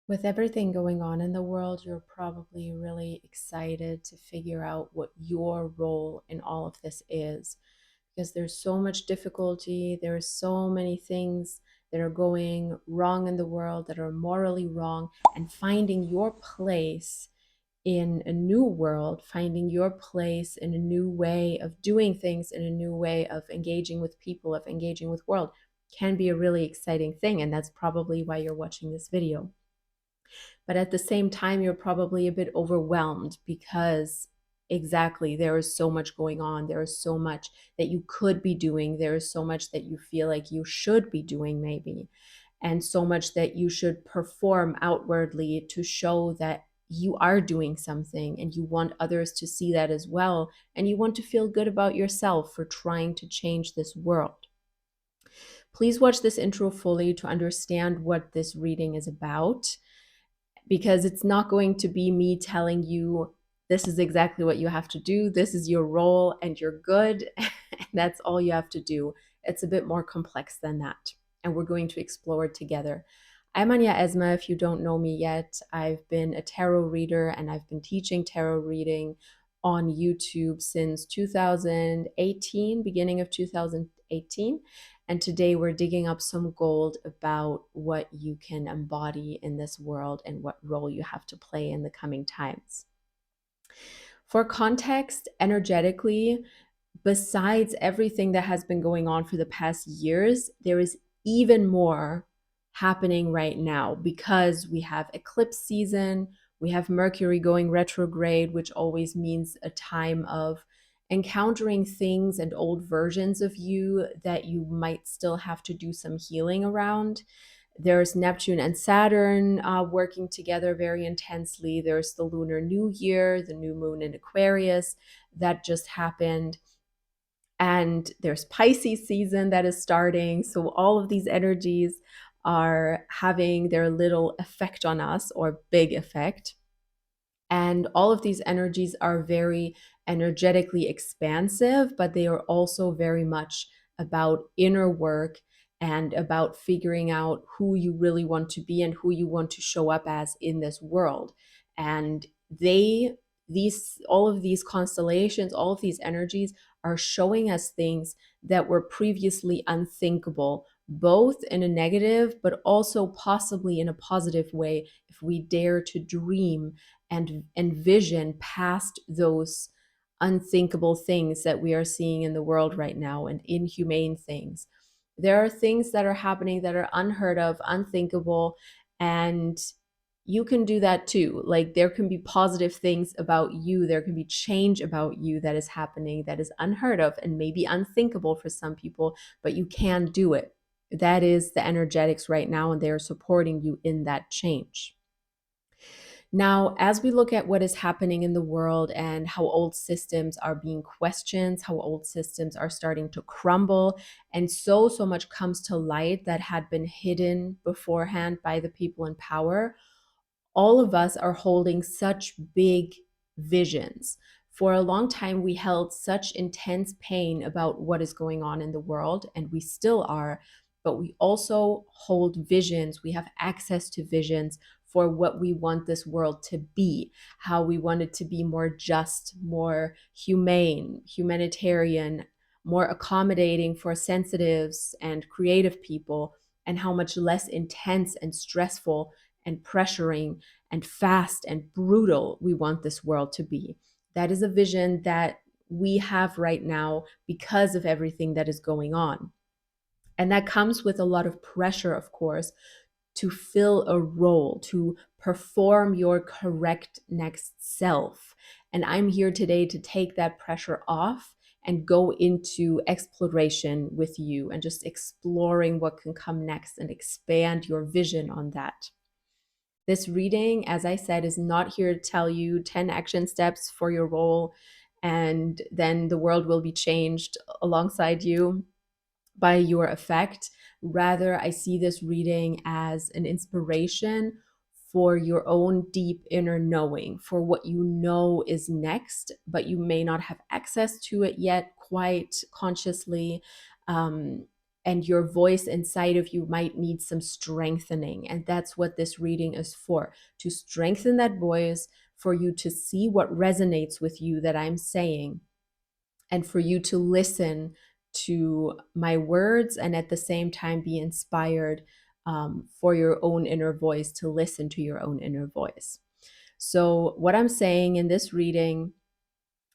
With everything going on in the world, you're probably really excited to figure out what your role in all of this is because there's so much difficulty. There are so many things that are going wrong in the world that are morally wrong, and finding your place in a new world, finding your place in a new way of doing things, in a new way of engaging with people, of engaging with world can be a really exciting thing. And that's probably why you're watching this video. But at the same time, you're probably a bit overwhelmed because exactly there is so much going on. There is so much that you could be doing. There is so much that you feel like you should be doing, maybe, and so much that you should perform outwardly to show that you are doing something, and you want others to see that as well. And you want to feel good about yourself for trying to change this world. Please watch this intro fully to understand what this reading is about, because it's not going to be me telling you this is exactly what you have to do, this is your role, and you're good, and that's all you have to do. It's a bit more complex than that, and we're going to explore it together. I'm Anya Esma. If you don't know me yet, I've been a tarot reader and I've been teaching tarot reading on YouTube since 2018, beginning of 2018. And today we're digging up some gold about what you can embody in this world and what role you have to play in the coming times. For context, energetically, besides everything that has been going on for the past years, there is even more happening right now because we have eclipse season, we have Mercury going retrograde, which always means a time of encountering things and old versions of you that you might still have to do some healing around. There's Neptune and Saturn working together very intensely. There's the Lunar New Year, the new moon in Aquarius that just happened. And there's Pisces season that is starting. So all of these energies are having their little effect on us, or big effect. And all of these energies are very energetically expansive, but they are also very much about inner work and about figuring out who you really want to be and who you want to show up as in this world. And all of these constellations, all of these energies are showing us things that were previously unthinkable, both in a negative but also possibly in a positive way, if we dare to dream and envision past those unthinkable things that we are seeing in the world right now, and inhumane things. There are things that are happening that are unheard of, unthinkable, and you can do that too. Like, there can be positive things about you, there can be change about you that is happening that is unheard of and maybe unthinkable for some people, but you can do it. That is the energetics right now, and they are supporting you in that change. Now, as we look at what is happening in the world and how old systems are being questioned, how old systems are starting to crumble, and so much comes to light that had been hidden beforehand by the people in power, all of us are holding such big visions. For a long time, we held such intense pain about what is going on in the world, and we still are, but we also hold visions. We have access to visions for what we want this world to be, how we want it to be more just, more humane, humanitarian, more accommodating for sensitives and creative people, and how much less intense and stressful and pressuring and fast and brutal we want this world to be. That is a vision that we have right now because of everything that is going on. And that comes with a lot of pressure, of course, to fill a role, to perform your correct next self. And I'm here today to take that pressure off and go into exploration with you and just exploring what can come next and expand your vision on that. This reading, as I said, is not here to tell you 10 action steps for your role and then the world will be changed alongside you by your effect. Rather, I see this reading as an inspiration for your own deep inner knowing, for what you know is next, but you may not have access to it yet quite consciously. and your voice inside of you might need some strengthening. And that's what this reading is for, to strengthen that voice, for you to see what resonates with you that I'm saying, and for you to listen to my words and at the same time be inspired for your own inner voice, to listen to your own inner voice. So, what I'm saying in this reading,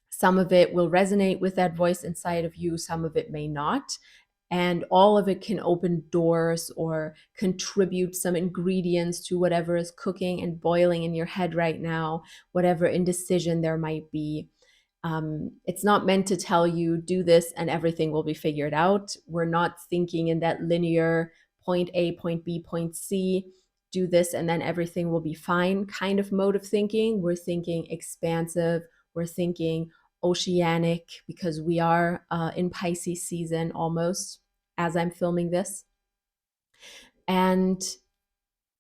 some of it will resonate with that voice inside of you, some of it may not. And all of it can open doors or contribute some ingredients to whatever is cooking and boiling in your head right now, whatever indecision there might be. It's not meant to tell you do this and everything will be figured out. We're not thinking in that linear point A, point B, point C, do this and then everything will be fine kind of mode of thinking. We're thinking expansive. We're thinking oceanic, because we are in Pisces season almost as I'm filming this. And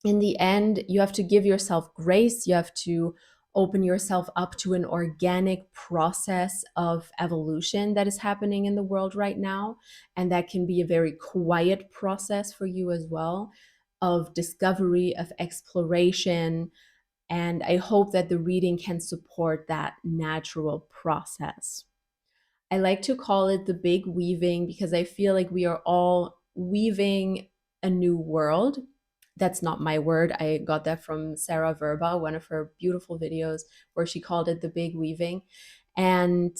in the end, you have to give yourself grace. You have to open yourself up to an organic process of evolution that is happening in the world right now. And that can be a very quiet process for you as well, of discovery, of exploration. And I hope that the reading can support that natural process. I like to call it the big weaving, because I feel like we are all weaving a new world. That's not my word. I got that from Sarah Verba, one of her beautiful videos where she called it the big weaving. And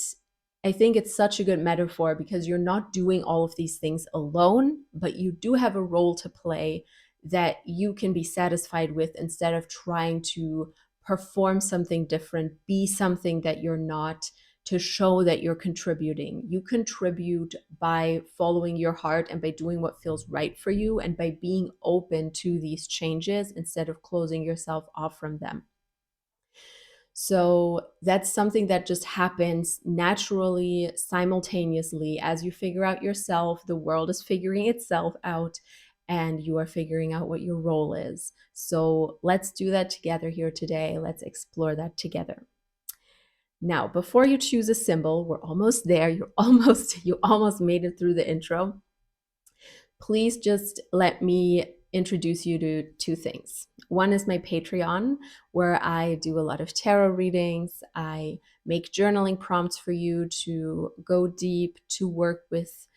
I think it's such a good metaphor, because you're not doing all of these things alone, but you do have a role to play that you can be satisfied with, instead of trying to perform something different, be something that you're not, to show that you're contributing. You contribute by following your heart and by doing what feels right for you, and by being open to these changes instead of closing yourself off from them. So that's something that just happens naturally, simultaneously. As you figure out yourself, the world is figuring itself out, and you are figuring out what your role is. So let's do that together here today. Let's explore that together. Now, before you choose a symbol, we're almost there. You almost made it through the intro. Please just let me introduce you to two things. One is my Patreon, where I do a lot of tarot readings. I make journaling prompts for you to go deep, to work with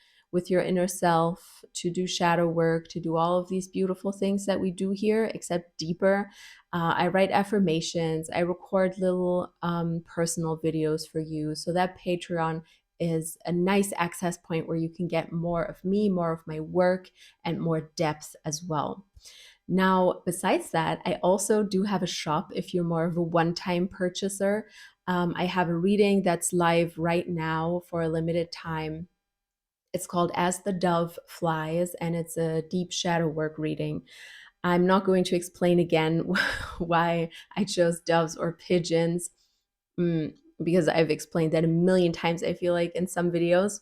your inner self, to do shadow work, to do all of these beautiful things that we do here, except deeper. I write affirmations. I record little personal videos for you. So that Patreon is a nice access point where you can get more of me, more of my work, and more depth as well. Now, besides that, I also do have a shop if you're more of a one-time purchaser. I have a reading that's live right now for a limited time. It's called As the Dove Flies, and it's a deep shadow work reading. I'm not going to explain again why I chose doves or pigeons, because I've explained that a million times, I feel like, in some videos.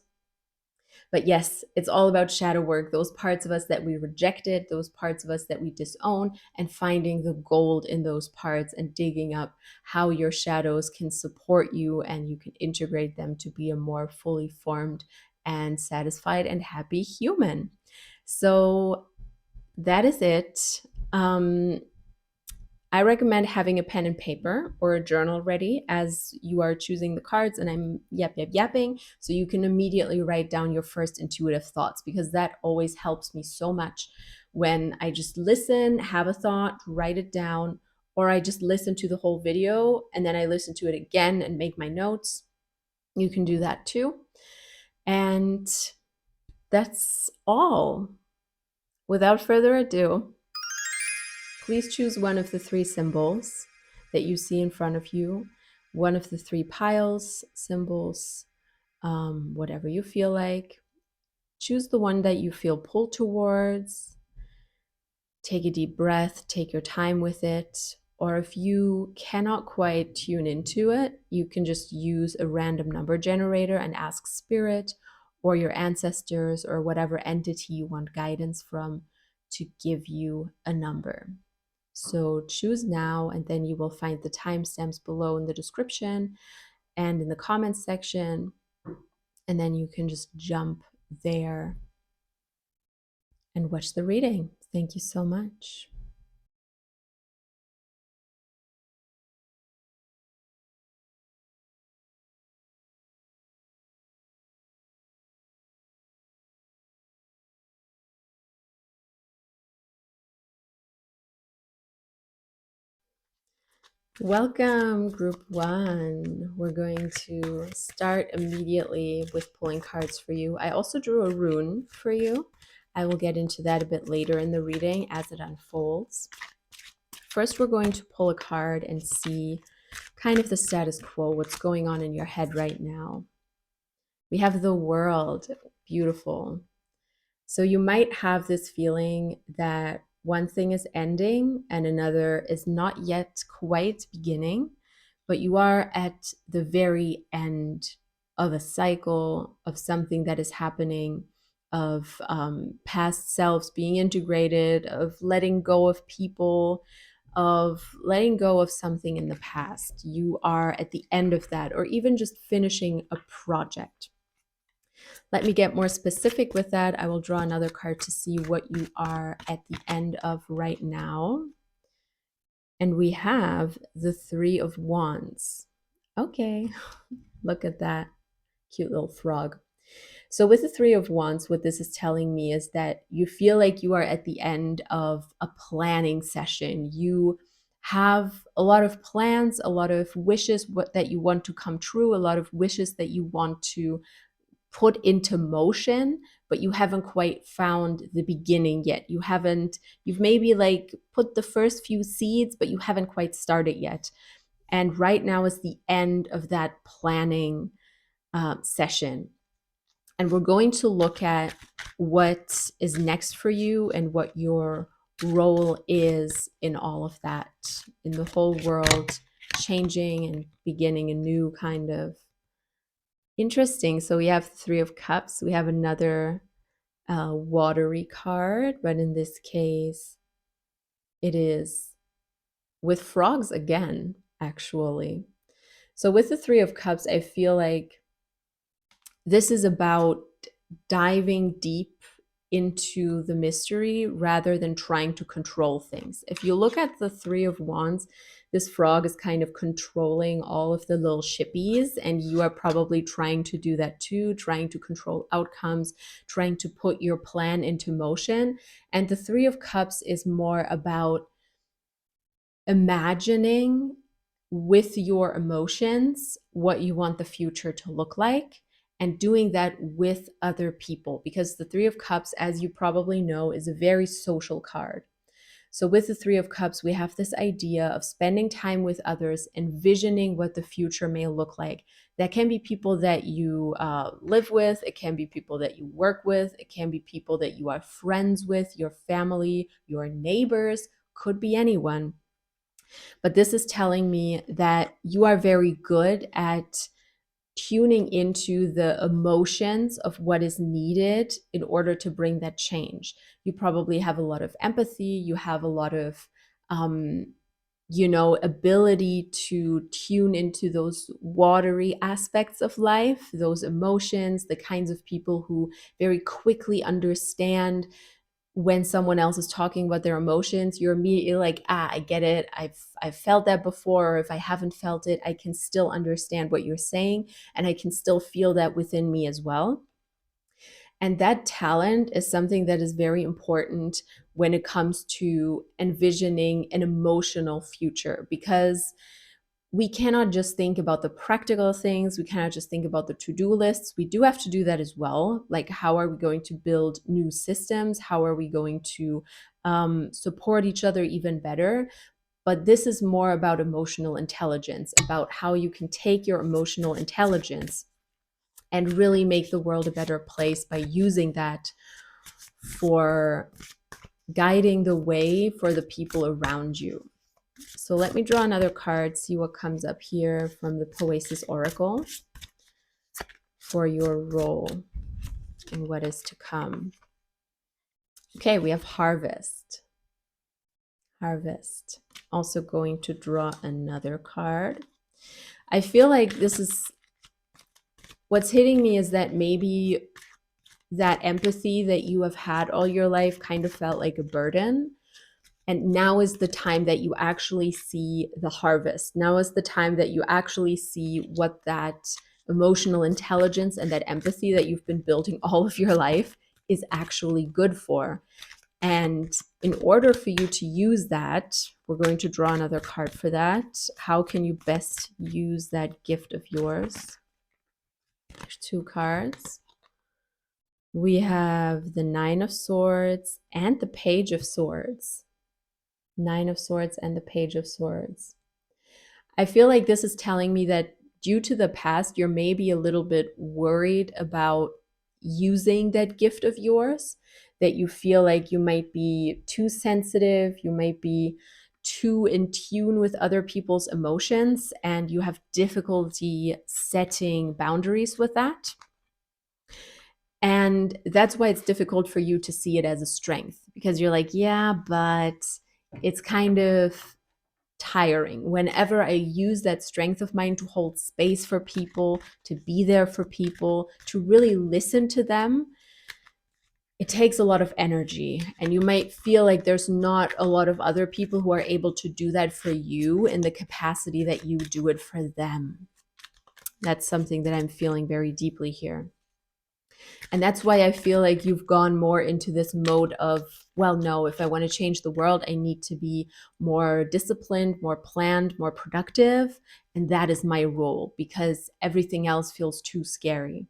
But yes, it's all about shadow work, those parts of us that we rejected, those parts of us that we disown, and finding the gold in those parts and digging up how your shadows can support you and you can integrate them to be a more fully formed and satisfied and happy human. So that is it. I recommend having a pen and paper or a journal ready as you are choosing the cards, and I'm yapping, so you can immediately write down your first intuitive thoughts, because that always helps me so much when I just listen, have a thought, write it down, or I just listen to the whole video and then I listen to it again and make my notes. You can do that too. And that's all. Without further ado, please choose one of the three symbols that you see in front of you, one of the three piles, symbols, whatever you feel like. Choose the one that you feel pulled towards. Take a deep breath, take your time with it. Or if you cannot quite tune into it, you can just use a random number generator and ask spirit or your ancestors or whatever entity you want guidance from to give you a number. So choose now, and then you will find the timestamps below in the description and in the comments section. And then you can just jump there and watch the reading. Thank you so much. Welcome, group one. We're going to start immediately with pulling cards for you. I also drew a rune for you. I will get into that a bit later in the reading as it unfolds. First, we're going to pull a card and see kind of the status quo, what's going on in your head right now. We have the World. Beautiful. So you might have this feeling that one thing is ending and another is not yet quite beginning, but you are at the very end of a cycle of something that is happening, of past selves being integrated, of letting go of people, of letting go of something in the past. You are at the end of that, or even just finishing a project. Let me get more specific with that. I will draw another card to see what you are at the end of right now. And we have the Three of Wands. Okay, look at that cute little frog. So with the Three of Wands, what this is telling me is that you feel like you are at the end of a planning session. You have a lot of plans, a lot of wishes that you want to come true, a lot of wishes that you want to put into motion, but you haven't quite found the beginning yet. You've maybe like put the first few seeds, but you haven't quite started yet. And right now is the end of that planning session. And we're going to look at what is next for you and what your role is in all of that, in the whole world changing and beginning a new kind of. Interesting. So we have Three of Cups. We have another watery card, but in this case, it is with frogs again, actually. So with the Three of Cups, I feel like this is about diving deep into the mystery rather than trying to control things. If you look at the Three of Wands, this frog is kind of controlling all of the little shippies, and you are probably trying to do that too, trying to control outcomes, trying to put your plan into motion. And the Three of Cups is more about imagining with your emotions what you want the future to look like and doing that with other people, because the Three of Cups, as you probably know, is a very social card. So with the Three of Cups, we have this idea of spending time with others, envisioning what the future may look like. That can be people that you live with, it can be people that you work with, it can be people that you are friends with, your family, your neighbors, could be anyone. But this is telling me that you are very good at tuning into the emotions of what is needed in order to bring that change. You probably have a lot of empathy, you have a lot of ability to tune into those watery aspects of life, those emotions, the kinds of people who very quickly understand when someone else is talking about their emotions. You're immediately like, I get it. I've felt that before. Or if I haven't felt it, I can still understand what you're saying, and I can still feel that within me as well. And that talent is something that is very important when it comes to envisioning an emotional future, because we cannot just think about the practical things. We cannot just think about the to-do lists. We do have to do that as well. Like, how are we going to build new systems? How are we going to support each other even better? But this is more about emotional intelligence, about how you can take your emotional intelligence and really make the world a better place by using that for guiding the way for the people around you. So let me draw another card, see what comes up here from the Poesis Oracle for your role and what is to come. Okay, we have Harvest. Harvest. Also going to draw another card. I feel like this is, what's hitting me is that maybe that empathy that you have had all your life kind of felt like a burden. And now is the time that you actually see the harvest. Now is the time that you actually see what that emotional intelligence and that empathy that you've been building all of your life is actually good for. And in order for you to use that, we're going to draw another card for that. How can you best use that gift of yours? There's 2 cards. We have the 9 of Swords and the Page of Swords. 9 of Swords and the Page of Swords. I feel like this is telling me that due to the past, you're maybe a little bit worried about using that gift of yours, that you feel like you might be too sensitive, you might be too in tune with other people's emotions, and you have difficulty setting boundaries with that. And that's why it's difficult for you to see it as a strength, because you're like, yeah, but it's kind of tiring. Whenever I use that strength of mine to hold space for people, to be there for people, to really listen to them, it takes a lot of energy. And you might feel like there's not a lot of other people who are able to do that for you in the capacity that you do it for them. That's something that I'm feeling very deeply here. And that's why I feel like you've gone more into this mode of, well, no, if I want to change the world, I need to be more disciplined, more planned, more productive. And that is my role, because everything else feels too scary.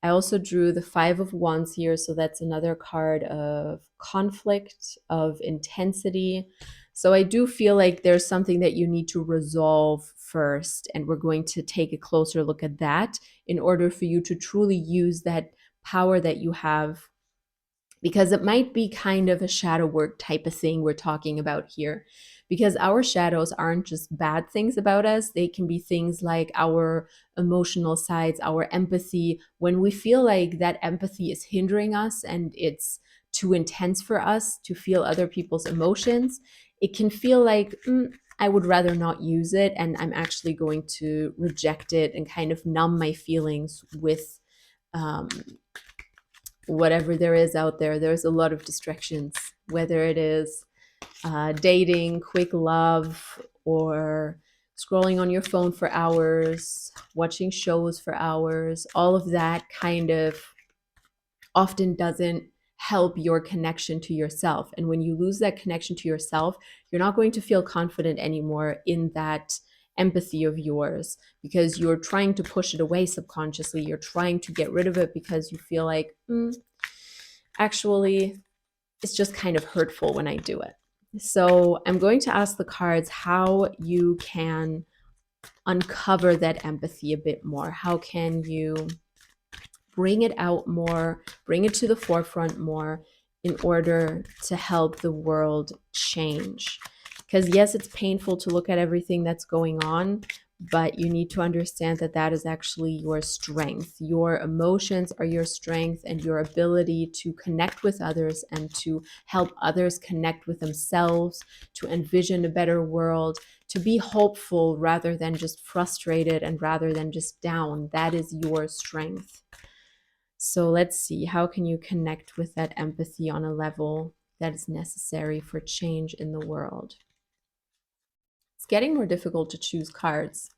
I also drew the 5 of Wands here. So that's another card of conflict, of intensity. So I do feel like there's something that you need to resolve first. And we're going to take a closer look at that in order for you to truly use that power that you have, because it might be kind of a shadow work type of thing we're talking about here, because our shadows aren't just bad things about us. They can be things like our emotional sides, our empathy. When we feel like that empathy is hindering us and it's too intense for us to feel other people's emotions, it can feel like, I would rather not use it, and I'm actually going to reject it and kind of numb my feelings with whatever there is out there. There's a lot of distractions, whether it is dating, quick love, or scrolling on your phone for hours, watching shows for hours. All of that kind of often doesn't help your connection to yourself. And when you lose that connection to yourself, you're not going to feel confident anymore in that empathy of yours, because you're trying to push it away subconsciously. You're trying to get rid of it because you feel like, actually, it's just kind of hurtful when I do it. So I'm going to ask the cards how you can uncover that empathy a bit more. How can you bring it out more, bring it to the forefront more in order to help the world change? Because yes, it's painful to look at everything that's going on, but you need to understand that that is actually your strength. Your emotions are your strength, and your ability to connect with others and to help others connect with themselves, to envision a better world, to be hopeful rather than just frustrated and rather than just down. That is your strength. So let's see, how can you connect with that empathy on a level that is necessary for change in the world? It's getting more difficult to choose cards.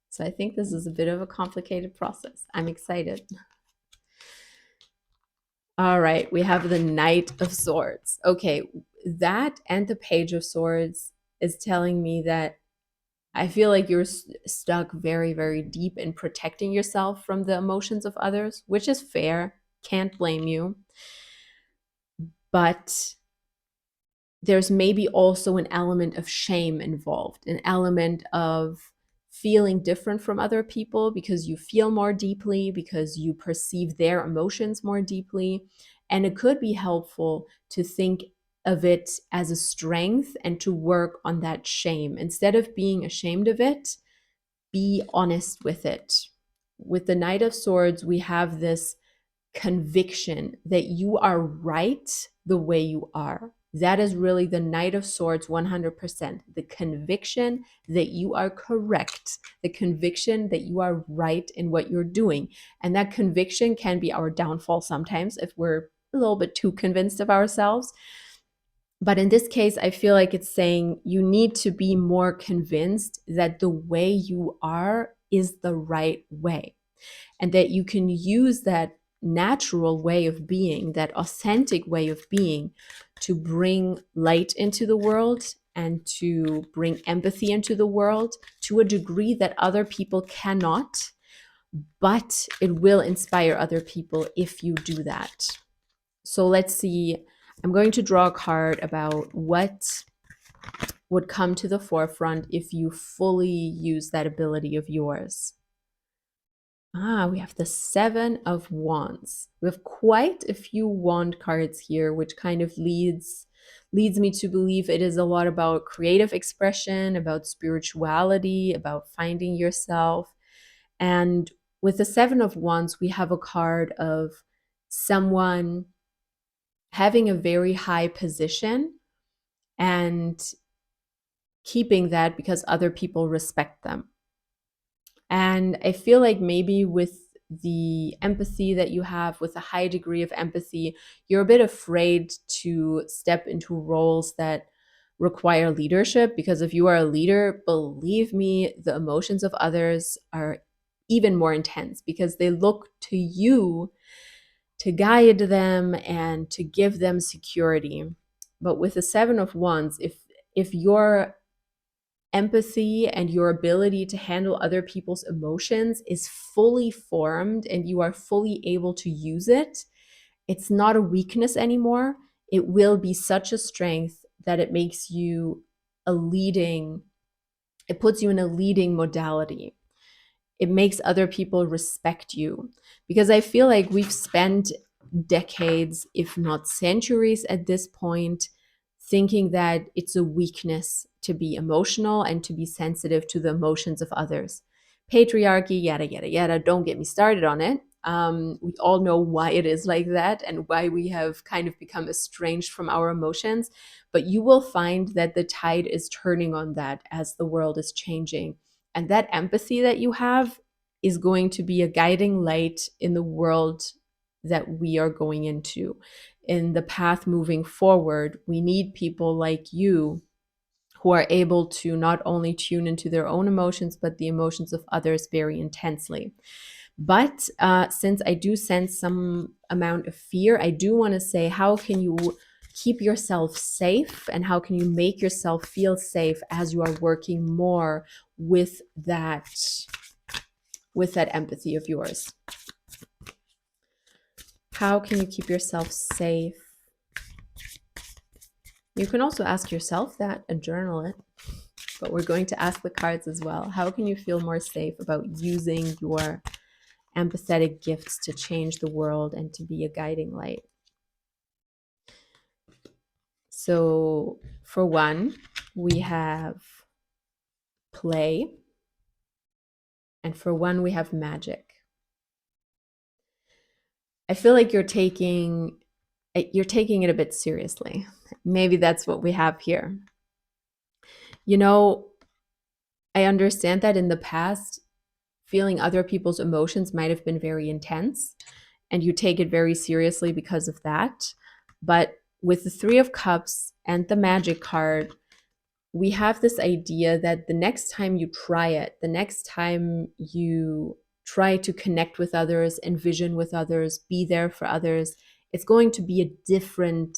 So I think this is a bit of a complicated process. I'm excited. All right, we have the Knight of Swords. Okay, that and the Page of Swords is telling me that I feel like you're stuck very, very deep in protecting yourself from the emotions of others, which is fair. Can't blame you. But there's maybe also an element of shame involved, an element of feeling different from other people because you feel more deeply, because you perceive their emotions more deeply. And it could be helpful to think of it as a strength and to work on that shame. Instead of being ashamed of it, be honest with it. With the Knight of Swords, we have this conviction that you are right the way you are. That is really the Knight of Swords 100%. The conviction that you are correct, the conviction that you are right in what you're doing. And that conviction can be our downfall sometimes if we're a little bit too convinced of ourselves. But in this case, I feel like it's saying you need to be more convinced that the way you are is the right way, and that you can use that natural way of being, that authentic way of being, to bring light into the world and to bring empathy into the world to a degree that other people cannot, but it will inspire other people if you do that. So let's see. I'm going to draw a card about what would come to the forefront if you fully use that ability of yours. We have the Seven of Wands. We have quite a few wand cards here, which kind of leads me to believe it is a lot about creative expression, about spirituality, about finding yourself. And with the Seven of Wands, we have a card of someone having a very high position and keeping that because other people respect them. And I feel like maybe with the empathy that you have, with a high degree of empathy, you're a bit afraid to step into roles that require leadership, because if you are a leader, believe me, the emotions of others are even more intense because they look to you to guide them and to give them security. But with the Seven of Wands, if your empathy and your ability to handle other people's emotions is fully formed and you are fully able to use it, it's not a weakness anymore. It will be such a strength that it makes you it puts you in a leading modality. It makes other people respect you, because I feel like we've spent decades, if not centuries at this point, thinking that it's a weakness to be emotional and to be sensitive to the emotions of others. Patriarchy, yada, yada, yada. Don't get me started on it. We all know why it is like that and why we have kind of become estranged from our emotions. But you will find that the tide is turning on that as the world is changing. And that empathy that you have is going to be a guiding light in the world that we are going into. In the path moving forward, we need people like you who are able to not only tune into their own emotions, but the emotions of others very intensely. But since I do sense some amount of fear, I do want to say, how can you keep yourself safe and how can you make yourself feel safe as you are working more with that empathy of yours? How can you keep yourself safe? You can also ask yourself that and journal it, but we're going to ask the cards as well. How can you feel more safe about using your empathetic gifts to change the world and to be a guiding light? So for one, we have play, and for one, we have magic. I feel like you're taking it a bit seriously. Maybe that's what we have here. You know, I understand that in the past, feeling other people's emotions might have been very intense, and you take it very seriously because of that. But with the Three of Cups and the Magic card, we have this idea that the next time you try it, the next time you try to connect with others, envision with others, be there for others, it's going to be a different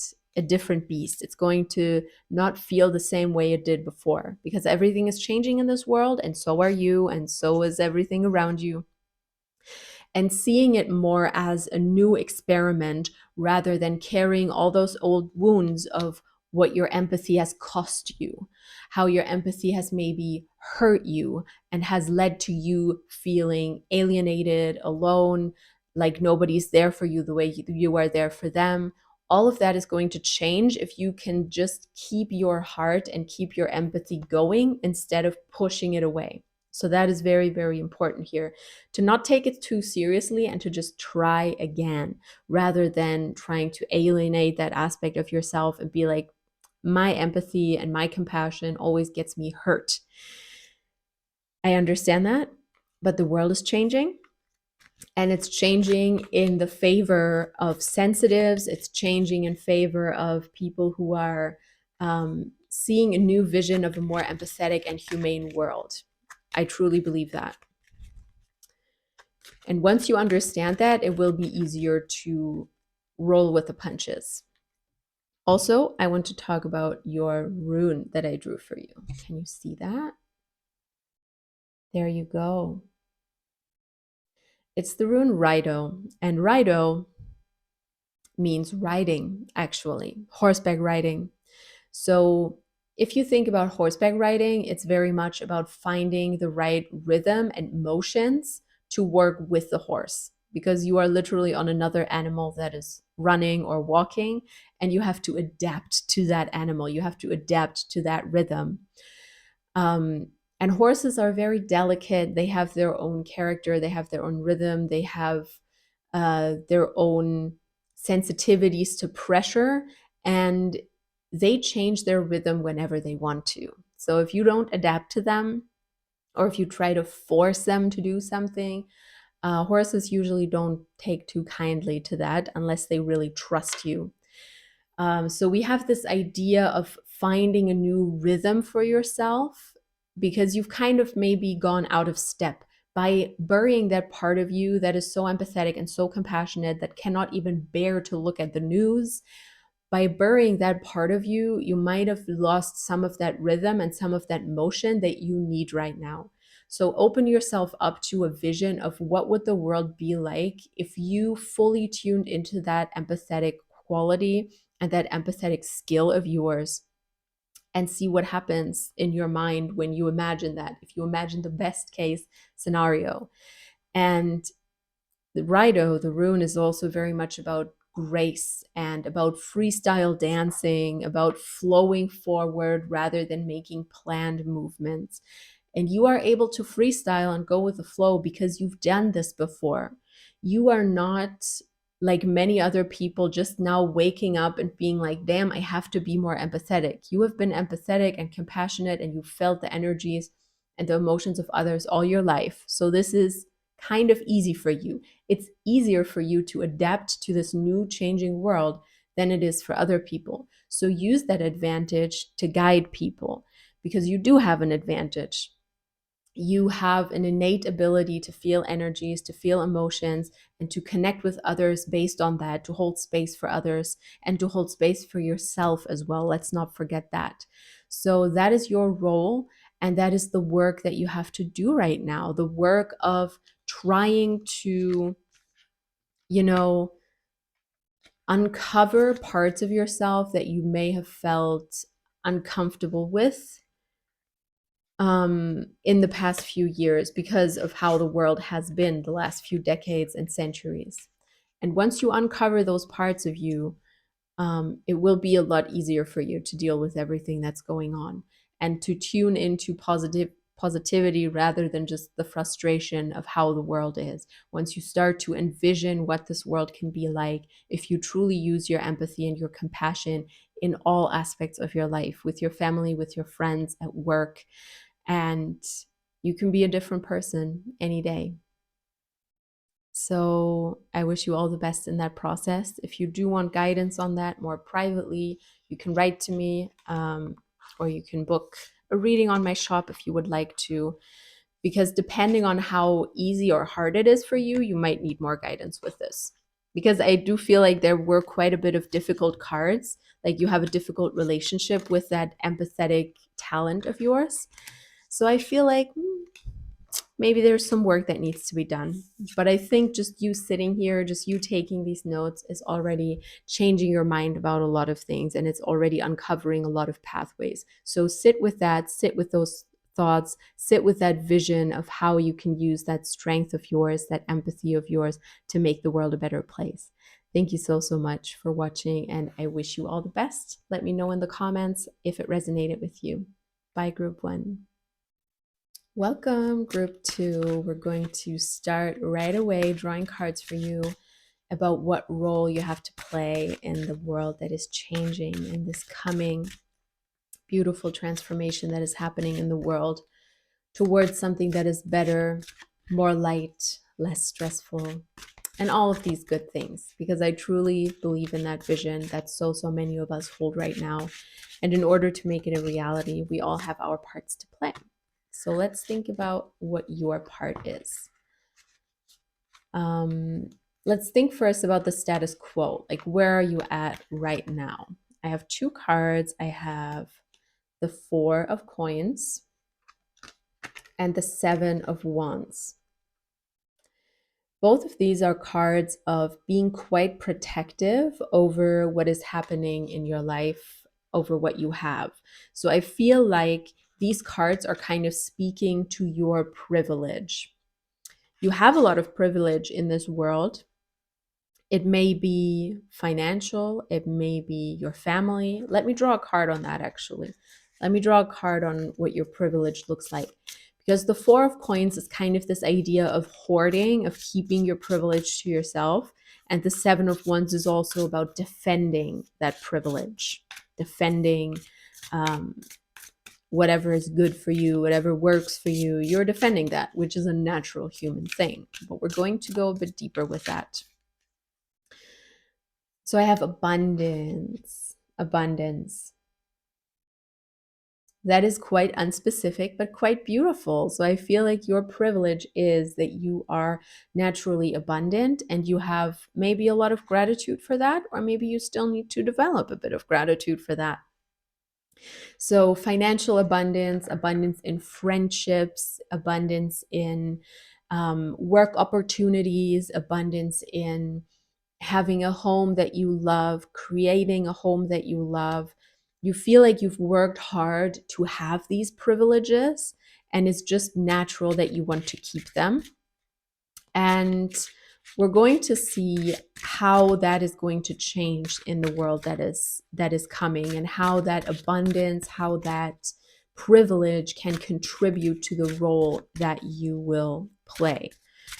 beast. It's going to not feel the same way it did before, because everything is changing in this world, and so are you, and so is everything around you. And seeing it more as a new experiment rather than carrying all those old wounds of what your empathy has cost you, how your empathy has maybe hurt you and has led to you feeling alienated, alone, like nobody's there for you the way you are there for them. All of that is going to change if you can just keep your heart and keep your empathy going instead of pushing it away. So that is very, very important here, to not take it too seriously and to just try again rather than trying to alienate that aspect of yourself and be like, my empathy and my compassion always gets me hurt. I understand that, but the world is changing, and it's changing in the favor of sensitives. It's changing in favor of people who are seeing a new vision of a more empathetic and humane world. I truly believe that. And once you understand that, it will be easier to roll with the punches. Also, I want to talk about your rune that I drew for you. Can you see that? There you go. It's the rune Rido, and Rido means riding, actually, horseback riding. So if you think about horseback riding, it's very much about finding the right rhythm and motions to work with the horse, because you are literally on another animal that is running or walking, and you have to adapt to that animal. You have to adapt to that rhythm. And horses are very delicate. They have their own character, they have their own rhythm, they have their own sensitivities to pressure, and they change their rhythm whenever they want to. So if you don't adapt to them, or if you try to force them to do something, horses usually don't take too kindly to that unless they really trust you. So we have this idea of finding a new rhythm for yourself, because you've kind of maybe gone out of step by burying that part of you that is so empathetic and so compassionate that cannot even bear to look at the news. By burying that part of you, you might have lost some of that rhythm and some of that motion that you need right now. So open yourself up to a vision of what would the world be like if you fully tuned into that empathetic quality and that empathetic skill of yours, and see what happens in your mind when you imagine that, if you imagine the best case scenario. And the Rido, the rune, is also very much about grace and about freestyle dancing, about flowing forward rather than making planned movements. And you are able to freestyle and go with the flow because you've done this before. You are not like many other people just now waking up and being like, damn, I have to be more empathetic. You have been empathetic and compassionate, and you felt the energies and the emotions of others all your life. So this is kind of easy for you. It's easier for you to adapt to this new changing world than it is for other people. So use that advantage to guide people, because you do have an advantage. You have an innate ability to feel energies, to feel emotions, and to connect with others based on that, to hold space for others and to hold space for yourself as well. Let's not forget that. So that is your role, and that is the work that you have to do right now, the work of trying to, uncover parts of yourself that you may have felt uncomfortable with in the past few years because of how the world has been the last few decades and centuries. And once you uncover those parts of you, it will be a lot easier for you to deal with everything that's going on and to tune into positivity rather than just the frustration of how the world is. Once you start to envision what this world can be like, if you truly use your empathy and your compassion in all aspects of your life, with your family, with your friends, at work, and you can be a different person any day. So I wish you all the best in that process. If you do want guidance on that more privately, you can write to me, or you can book a reading on my shop if you would like to, because depending on how easy or hard it is for you, you might need more guidance with this. Because I do feel like there were quite a bit of difficult cards, like you have a difficult relationship with that empathetic talent of yours. So I feel like maybe there's some work that needs to be done. But I think just you sitting here, just you taking these notes is already changing your mind about a lot of things, and it's already uncovering a lot of pathways. So sit with that, sit with those thoughts, sit with that vision of how you can use that strength of yours, that empathy of yours to make the world a better place. Thank you so, so much for watching, and I wish you all the best. Let me know in the comments if it resonated with you. Bye, Group 1. Welcome, Group 2. We're going to start right away drawing cards for you about what role you have to play in the world that is changing in this coming beautiful transformation that is happening in the world towards something that is better, more light, less stressful, and all of these good things, because I truly believe in that vision that so many of us hold right now. And in order to make it a reality, we all have our parts to play. So let's think about what your part is. Let's think first about the status quo. Like, where are you at right now? I have two cards. I have the Four of Coins and the Seven of Wands. Both of these are cards of being quite protective over what is happening in your life, over what you have. So I feel like these cards are kind of speaking to your privilege. You have a lot of privilege in this world. It may be financial, it may be your family. Let me draw a card on that, actually. Let me draw a card on what your privilege looks like. Because the Four of Coins is kind of this idea of hoarding, of keeping your privilege to yourself. And the Seven of Wands is also about defending that privilege, defending whatever is good for you, whatever works for you. You're defending that, which is a natural human thing. But we're going to go a bit deeper with that. So I have abundance, abundance. That is quite unspecific, but quite beautiful. So I feel like your privilege is that you are naturally abundant and you have maybe a lot of gratitude for that, or maybe you still need to develop a bit of gratitude for that. So financial abundance, abundance in friendships, abundance in work opportunities, abundance in having a home that you love, creating a home that you love. You feel like you've worked hard to have these privileges, and it's just natural that you want to keep them. And we're going to see how that is going to change in the world that is coming, and how that abundance, how that privilege can contribute to the role that you will play.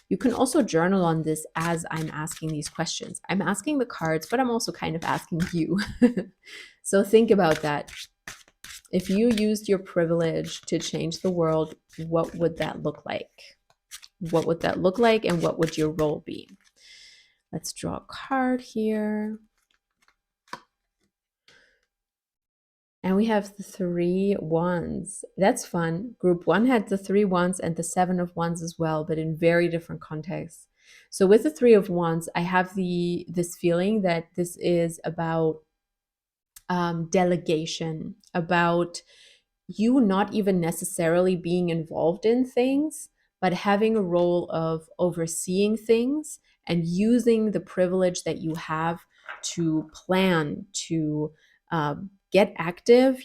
You can also journal on this as I'm asking these questions. I'm asking the cards, but I'm also kind of asking you. So think about that. If you used your privilege to change the world, what would that look like? What would that look like, and what would your role be? Let's draw a card here. And we have the Three Wands. That's fun. Group 1 had the Three Wands and the Seven of Wands as well, but in very different contexts. So with the Three of Wands, I have this feeling that this is about delegation, about you not even necessarily being involved in things, but having a role of overseeing things and using the privilege that you have to plan, to get active,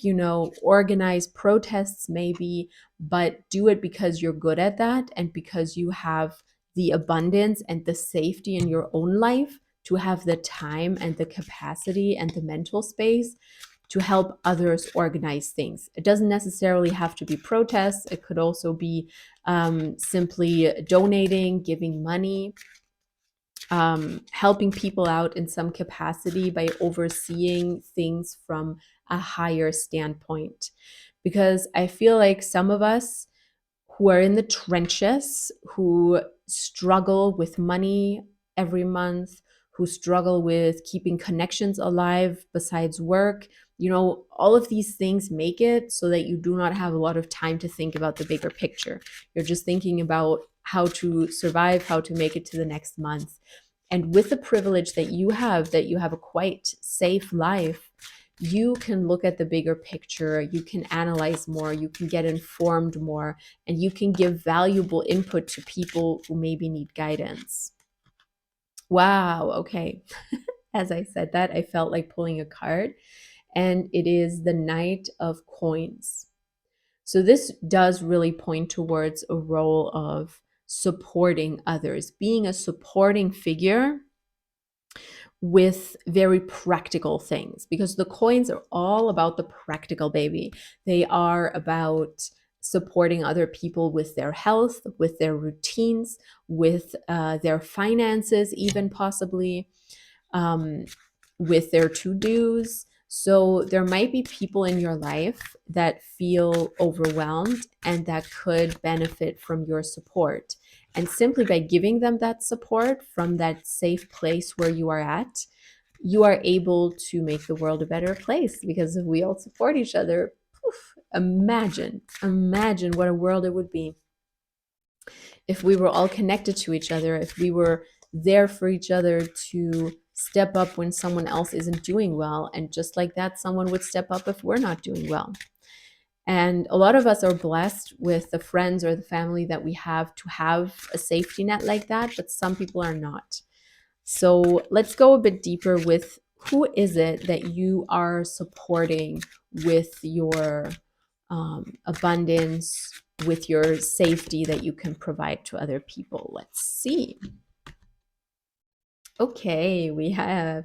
organize protests maybe, but do it because you're good at that and because you have the abundance and the safety in your own life to have the time and the capacity and the mental space to help others organize things. It doesn't necessarily have to be protests. It could also be simply donating, giving money, helping people out in some capacity by overseeing things from a higher standpoint. Because I feel like some of us who are in the trenches, who struggle with money every month, who struggle with keeping connections alive besides work, all of these things make it so that you do not have a lot of time to think about the bigger picture. You're just thinking about how to survive, how to make it to the next month. And with the privilege that you have a quite safe life, you can look at the bigger picture, you can analyze more, you can get informed more, and you can give valuable input to people who maybe need guidance. Wow, okay. As I said that, I felt like pulling a card, and it is the Knight of Coins. So this does really point towards a role of supporting others, being a supporting figure with very practical things, because the coins are all about the practical, baby. They are about supporting other people with their health, with their routines, with their finances, even possibly with their to-dos. So there might be people in your life that feel overwhelmed and that could benefit from your support. And simply by giving them that support from that safe place where you are at, you are able to make the world a better place, because if we all support each other, poof, imagine what a world it would be if we were all connected to each other, if we were there for each other to step up when someone else isn't doing well. And just like that, someone would step up if we're not doing well. And a lot of us are blessed with the friends or the family that we have to have a safety net like that, but some people are not. So let's go a bit deeper with who is it that you are supporting with your abundance, with your safety that you can provide to other people. Let's see. Okay, we have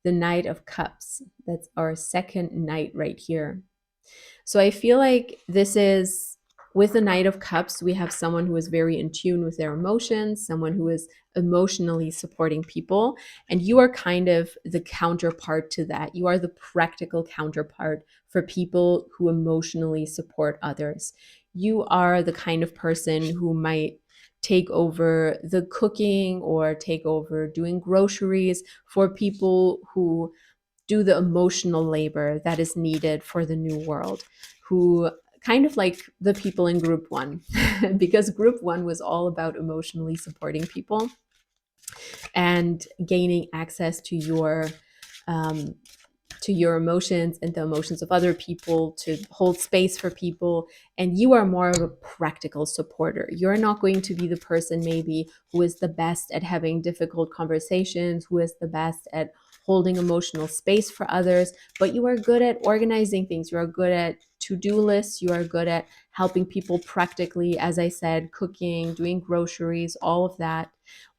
the Knight of Cups. That's our second knight right here. So I feel like this is, with the Knight of Cups, we have someone who is very in tune with their emotions, someone who is emotionally supporting people. And you are kind of the counterpart to that. You are the practical counterpart for people who emotionally support others. You are the kind of person who might take over the cooking or take over doing groceries for people who do the emotional labor that is needed for the new world, who kind of like the people in group one, because group one was all about emotionally supporting people and gaining access um, to your emotions and the emotions of other people, to hold space for people. And you are more of a practical supporter. You're not going to be the person maybe who is the best at having difficult conversations, who is the best at holding emotional space for others, but you are good at organizing things. You are good at to-do lists. You are good at helping people practically, as I said, cooking, doing groceries, all of that,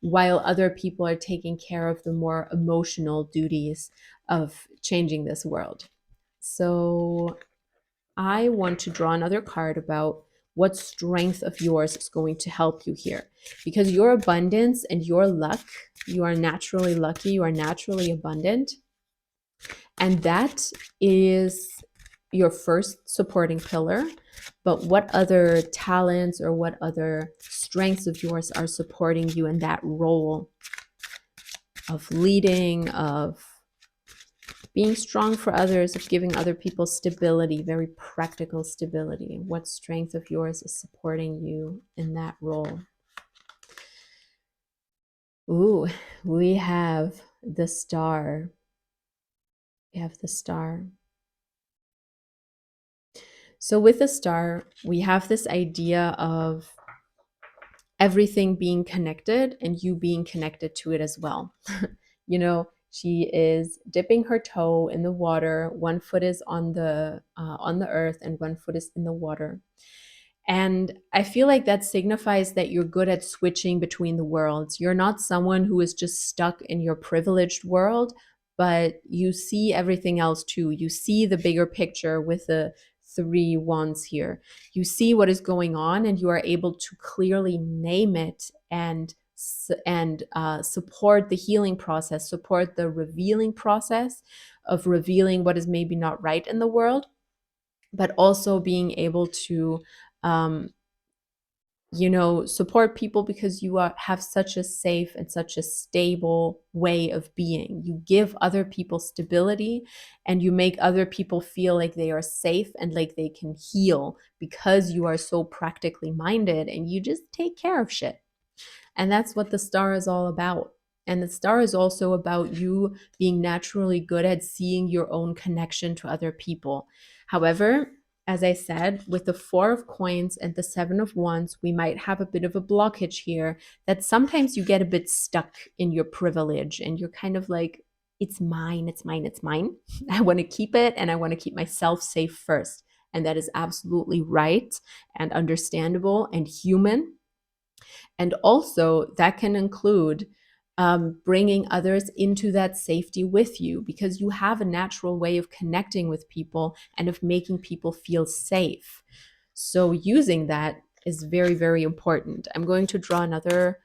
while other people are taking care of the more emotional duties of changing this world. So I want to draw another card about what strength of yours is going to help you here, because your abundance and your luck, you are naturally lucky, you are naturally abundant, and that is your first supporting pillar. But what other talents or what other strengths of yours are supporting you in that role of leading, of being strong for others, of giving other people stability, very practical stability? What strength of yours is supporting you in that role? Ooh, we have the Star. We have the Star. So with the Star, we have this idea of everything being connected and you being connected to it as well. You know, she is dipping her toe in the water. One foot is on the earth and one foot is in the water. And I feel like that signifies that you're good at switching between the worlds. You're not someone who is just stuck in your privileged world, but you see everything else too. You see the bigger picture with the three wands here. You see what is going on and you are able to clearly name it and support the healing process, support the revealing process of revealing what is maybe not right in the world, but also being able to um, support people because you have such a safe and such a stable way of being. You give other people stability and you make other people feel like they are safe and like they can heal because you are so practically minded and you just take care of shit. And that's what the Star is all about. And the Star is also about you being naturally good at seeing your own connection to other people. However, as I said, with the Four of Coins and the Seven of Wands, we might have a bit of a blockage here, that sometimes you get a bit stuck in your privilege and you're kind of like, it's mine, it's mine, it's mine. I want to keep it and I want to keep myself safe first. And that is absolutely right and understandable and human. And also, that can include bringing others into that safety with you, because you have a natural way of connecting with people and of making people feel safe. So using that is very, very important. I'm going to draw another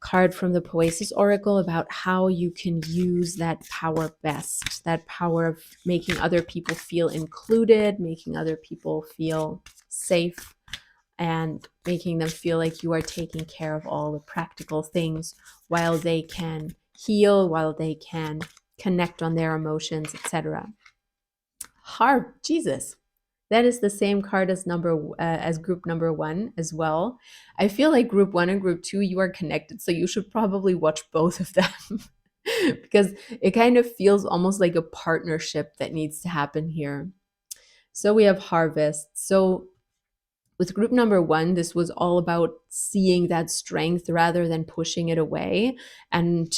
card from the Poesis Oracle about how you can use that power best, that power of making other people feel included, making other people feel safe, and making them feel like you are taking care of all the practical things while they can heal, while they can connect on their emotions, etc. Jesus. That is the same card as group number 1 as well. I feel like group 1 and group 2, you are connected, so you should probably watch both of them because it kind of feels almost like a partnership that needs to happen here. So we have harvest. So with group number 1, this was all about seeing that strength rather than pushing it away and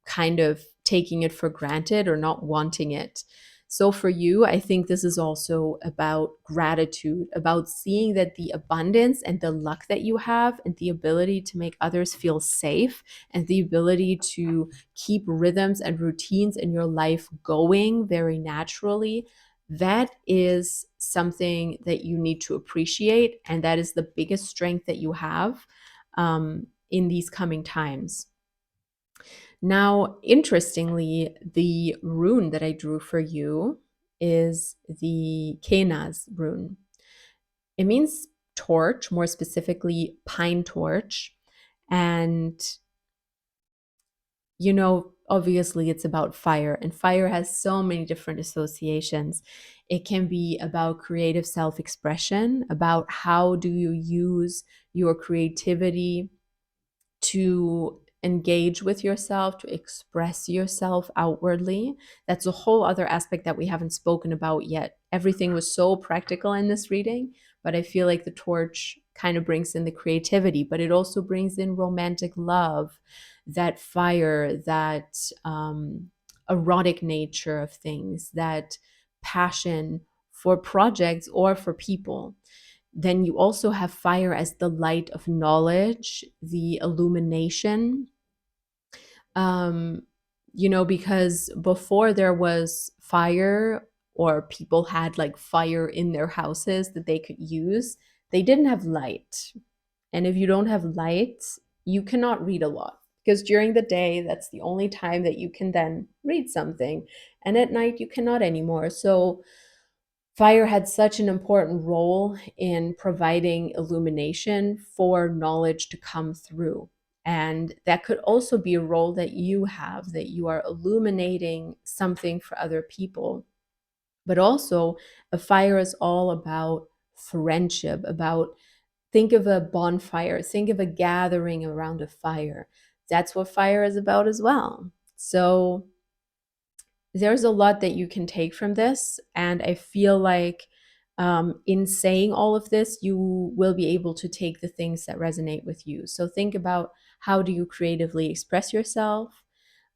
kind of taking it for granted or not wanting it. So for you, I think this is also about gratitude, about seeing that the abundance and the luck that you have and the ability to make others feel safe and the ability to keep rhythms and routines in your life going very naturally, that is something that you need to appreciate. And that is the biggest strength that you have in these coming times. Now, interestingly, the rune that I drew for you is the Kenaz rune. It means torch, more specifically pine torch. And, obviously it's about fire, and fire has so many different associations. It can be about creative self-expression, about how do you use your creativity to engage with yourself, to express yourself outwardly. That's a whole other aspect that we haven't spoken about yet. Everything was so practical in this reading, but I feel like the torch kind of brings in the creativity, but it also brings in romantic love, that fire, that erotic nature of things, that passion for projects or for people. Then you also have fire as the light of knowledge, the illumination. Because before there was fire, or people had like fire in their houses that they could use, they didn't have light. And if you don't have light, you cannot read a lot, because during the day, that's the only time that you can then read something. And at night, you cannot anymore. So fire had such an important role in providing illumination for knowledge to come through. And that could also be a role that you have, that you are illuminating something for other people. But also, a fire is all about friendship, about, think of a bonfire, think of a gathering around a fire. That's what fire is about as well. So there's a lot that you can take from this. And I feel like in saying all of this, you will be able to take the things that resonate with you. So think about, how do you creatively express yourself?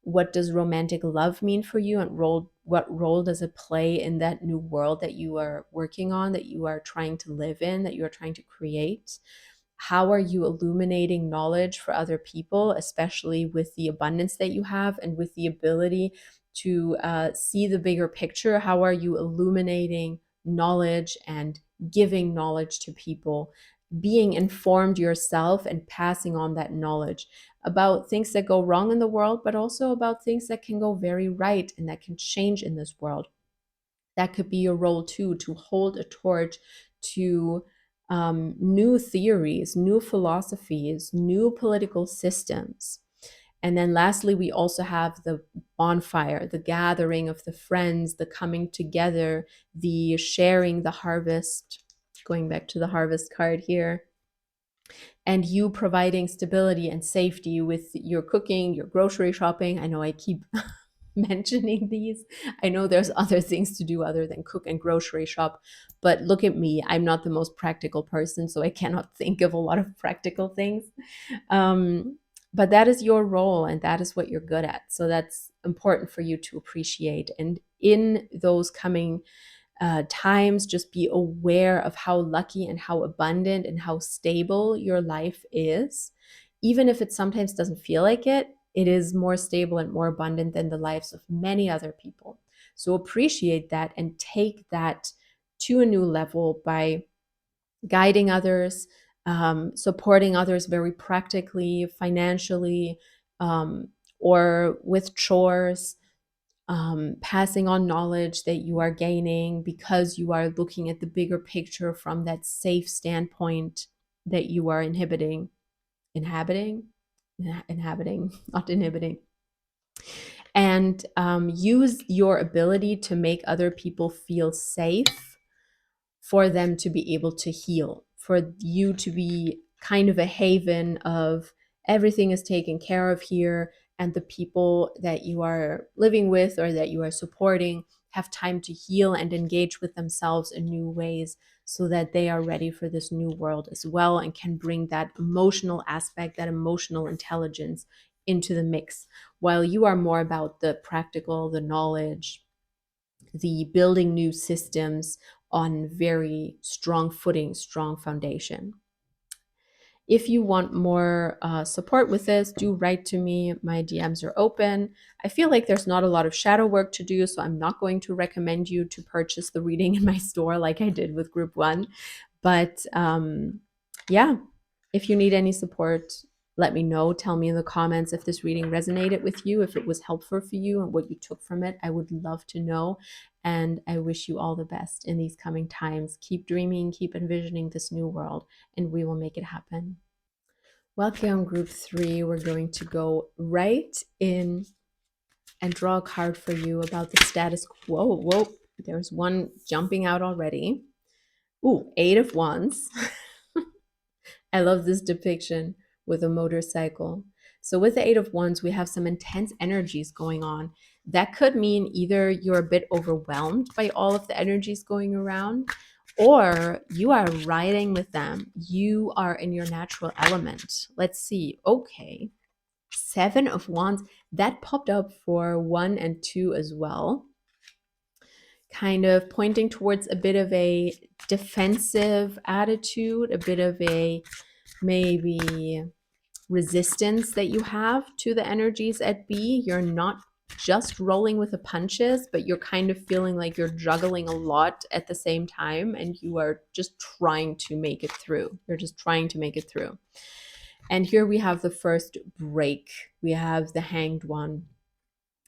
What does romantic love mean for you? And what role does it play in that new world that you are working on, that you are trying to live in, that you are trying to create? How are you illuminating knowledge for other people, especially with the abundance that you have and with the ability to see the bigger picture? How are you illuminating knowledge and giving knowledge to people, being informed yourself and passing on that knowledge about things that go wrong in the world, but also about things that can go very right and that can change in this world? That could be your role too, to hold a torch to new theories, new philosophies, new political systems. And then lastly, we also have the bonfire, the gathering of the friends, the coming together, the sharing the harvest, going back to the harvest card here, and you providing stability and safety with your cooking, your grocery shopping. I know I keep mentioning these. I know there's other things to do other than cook and grocery shop, but look at me. I'm not the most practical person, so I cannot think of a lot of practical things. But that is your role and that is what you're good at. So that's important for you to appreciate. And in those coming times, just be aware of how lucky and how abundant and how stable your life is. Even if it sometimes doesn't feel like it, it is more stable and more abundant than the lives of many other people. So appreciate that and take that to a new level by guiding others, supporting others very practically, financially, or with chores, passing on knowledge that you are gaining because you are looking at the bigger picture from that safe standpoint that you are inhabiting, not inhibiting, and use your ability to make other people feel safe for them to be able to heal, for you to be kind of a haven of everything is taken care of here, and the people that you are living with or that you are supporting have time to heal and engage with themselves in new ways so that they are ready for this new world as well and can bring that emotional aspect, that emotional intelligence into the mix, while you are more about the practical, the knowledge, the building new systems on very strong footing, strong foundation. If you want more support with this, do write to me. My DMs are open. I feel like there's not a lot of shadow work to do, so I'm not going to recommend you to purchase the reading in my store like I did with group one. But yeah, if you need any support, let me know. Tell me in the comments if this reading resonated with you, if it was helpful for you and what you took from it. I would love to know. And I wish you all the best in these coming times. Keep dreaming, keep envisioning this new world, and we will make it happen. Welcome, group 3. We're going to go right in and draw a card for you about the status quo. Whoa, there's one jumping out already. Ooh, 8 of Wands. I love this depiction with a motorcycle. So with the 8 of Wands, we have some intense energies going on. That could mean either you're a bit overwhelmed by all of the energies going around, or you are riding with them. You are in your natural element. Let's see. Okay. 7 of Wands. That popped up for 1 and 2 as well. Kind of pointing towards a bit of a defensive attitude, a bit of a maybe resistance that you have to the energies at B. You're not just rolling with the punches, but you're kind of feeling like you're juggling a lot at the same time, and you are just trying to make it through. You're just trying to make it through. And here we have the first break. We have the Hanged One.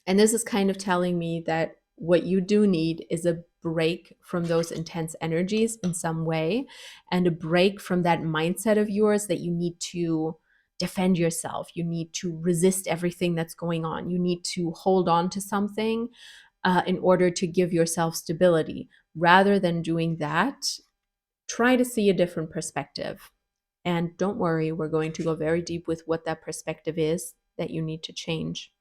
And this is kind of telling me that what you do need is a break from those intense energies in some way, and a break from that mindset of yours that you need to defend yourself. You need to resist everything that's going on. You need to hold on to something in order to give yourself stability. Rather than doing that, try to see a different perspective. And don't worry, we're going to go very deep with what that perspective is that you need to change.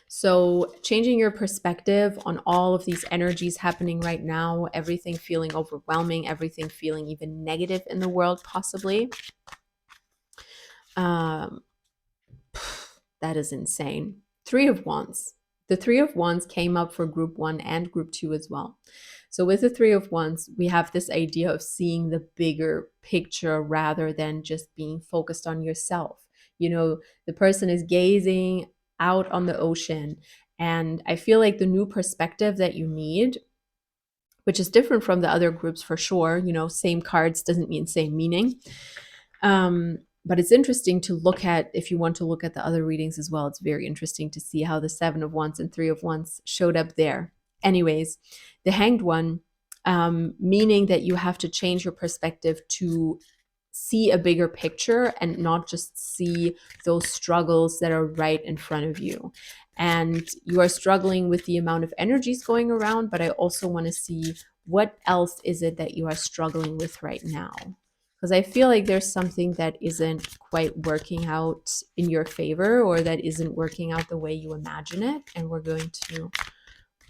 So, changing your perspective on all of these energies happening right now, everything feeling overwhelming, everything feeling even negative in the world, possibly. That is insane. 3 of Wands. The 3 of Wands came up for group 1 and group 2 as well. So with the 3 of Wands, we have this idea of seeing the bigger picture rather than just being focused on yourself. You know, the person is gazing out on the ocean, and I feel like the new perspective that you need, which is different from the other groups for sure, you know, same cards doesn't mean same meaning. But it's interesting to look at, if you want to look at the other readings as well, it's very interesting to see how the 7 of Wands and 3 of Wands showed up there. Anyways, the Hanged One, meaning that you have to change your perspective to see a bigger picture and not just see those struggles that are right in front of you. And you are struggling with the amount of energies going around, but I also want to see what else is it that you are struggling with right now. Because I feel like there's something that isn't quite working out in your favor, or that isn't working out the way you imagine it. And we're going to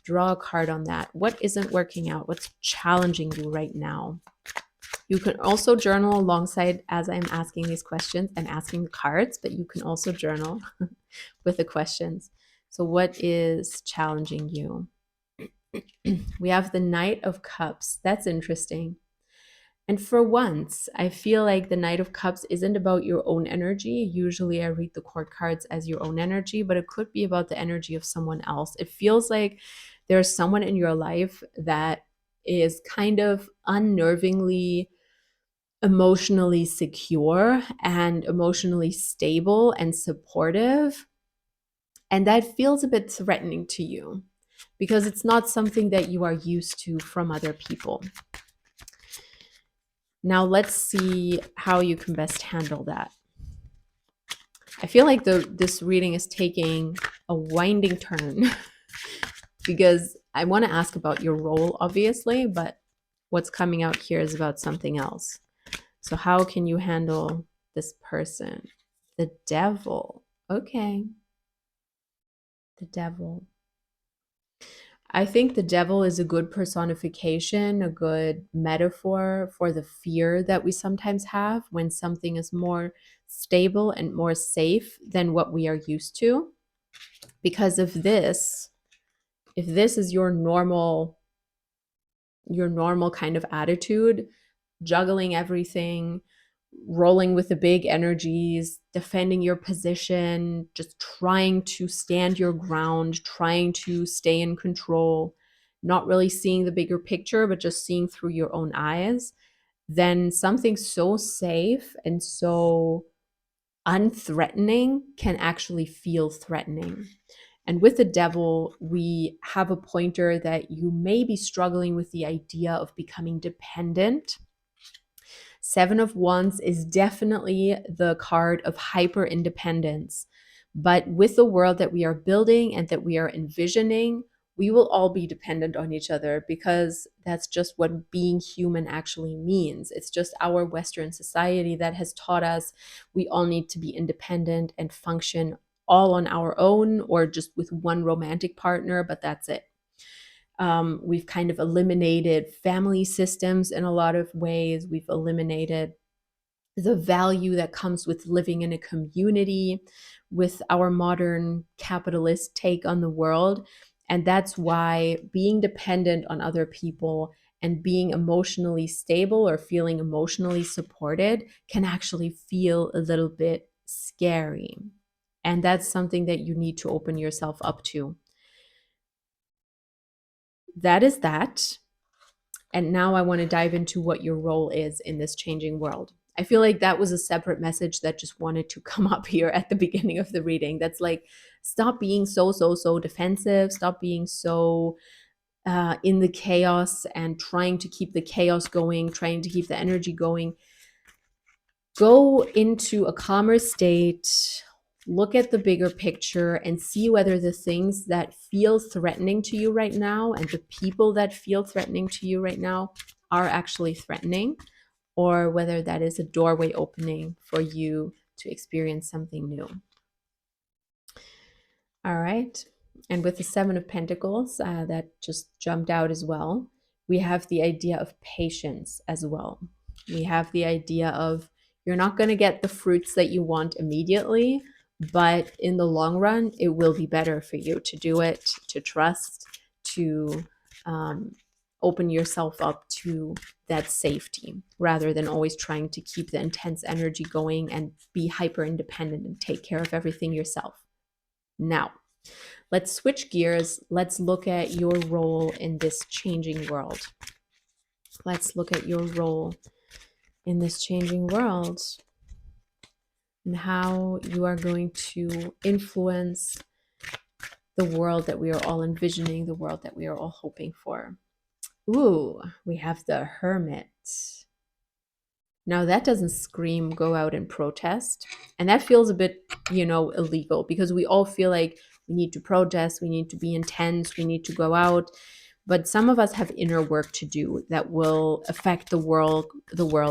draw a card on that. What isn't working out? What's challenging you right now? You can also journal alongside as I'm asking these questions. I'm asking the cards, but you can also journal with the questions. So what is challenging you? We have the Knight of Cups. That's interesting. And for once, I feel like the Knight of Cups isn't about your own energy. Usually I read the court cards as your own energy, but it could be about the energy of someone else. It feels like there's someone in your life that is kind of unnervingly emotionally secure and emotionally stable and supportive. And that feels a bit threatening to you because it's not something that you are used to from other people. Now let's see how you can best handle that. I feel like this reading is taking a winding turn because I want to ask about your role, obviously, but what's coming out here is about something else. So how can you handle this person? The devil. Okay. The devil. I think the devil is a good personification, a good metaphor for the fear that we sometimes have when something is more stable and more safe than what we are used to. Because if this is your normal kind of attitude, juggling everything, rolling with the big energies, defending your position, just trying to stand your ground, trying to stay in control, not really seeing the bigger picture, but just seeing through your own eyes, then something so safe and so unthreatening can actually feel threatening. And with the devil, we have a pointer that you may be struggling with the idea of becoming dependent. Seven of Wands is definitely the card of hyper independence. But with the world that we are building and that we are envisioning, we will all be dependent on each other because that's just what being human actually means. It's just our Western society that has taught us we all need to be independent and function all on our own or just with one romantic partner, but that's it. We've kind of eliminated family systems in a lot of ways. We've eliminated the value that comes with living in a community with our modern capitalist take on the world. And that's why being dependent on other people and being emotionally stable or feeling emotionally supported can actually feel a little bit scary. And that's something that you need to open yourself up to. That is that. And now I want to dive into what your role is in this changing world. I feel like that was a separate message that just wanted to come up here at the beginning of the reading. That's like, stop being so defensive. Stop being so in the chaos and trying to keep the chaos going, trying to keep the energy going. Go into a calmer state, look at the bigger picture and see whether the things that feel threatening to you right now and the people that feel threatening to you right now are actually threatening, or whether that is a doorway opening for you to experience something new. All right. And with the Seven of Pentacles, that just jumped out as well, we have the idea of patience as well. We have the idea of you're not going to get the fruits that you want immediately, but in the long run, it will be better for you to do it, to trust, to open yourself up to that safety rather than always trying to keep the intense energy going and be hyper independent and take care of everything yourself. Now, let's switch gears. Let's look at your role in this changing world. Let's look at your role in this changing world and how you are going to influence the world that we are all envisioning, the world that we are all hoping for. Ooh, we have the Hermit. Now that doesn't scream go out and protest. And that feels a bit, illegal because we all feel like we need to protest, we need to be intense, we need to go out. But some of us have inner work to do that will affect the world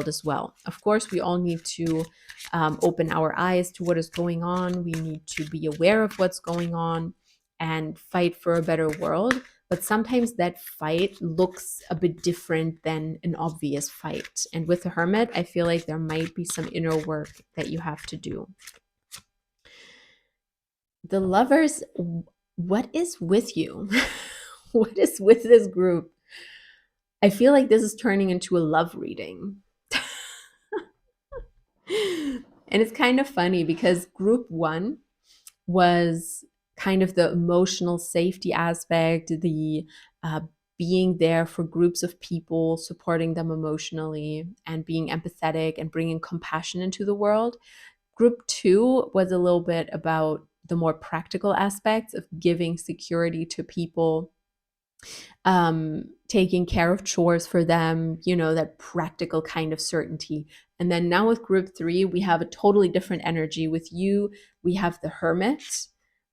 as well. Of course, we all need to open our eyes to what is going on. We need to be aware of what's going on and fight for a better world. But sometimes that fight looks a bit different than an obvious fight. And with the Hermit, I feel like there might be some inner work that you have to do. The Lovers, what is with you? What is with this group? I feel like this is turning into a love reading. And it's kind of funny because group one was kind of the emotional safety aspect, the being there for groups of people, supporting them emotionally, and being empathetic and bringing compassion into the world. Group 2 was a little bit about the more practical aspects of giving security to people, taking care of chores for them, that practical kind of certainty. And then now with group 3, we have a totally different energy. With you, we have the hermit,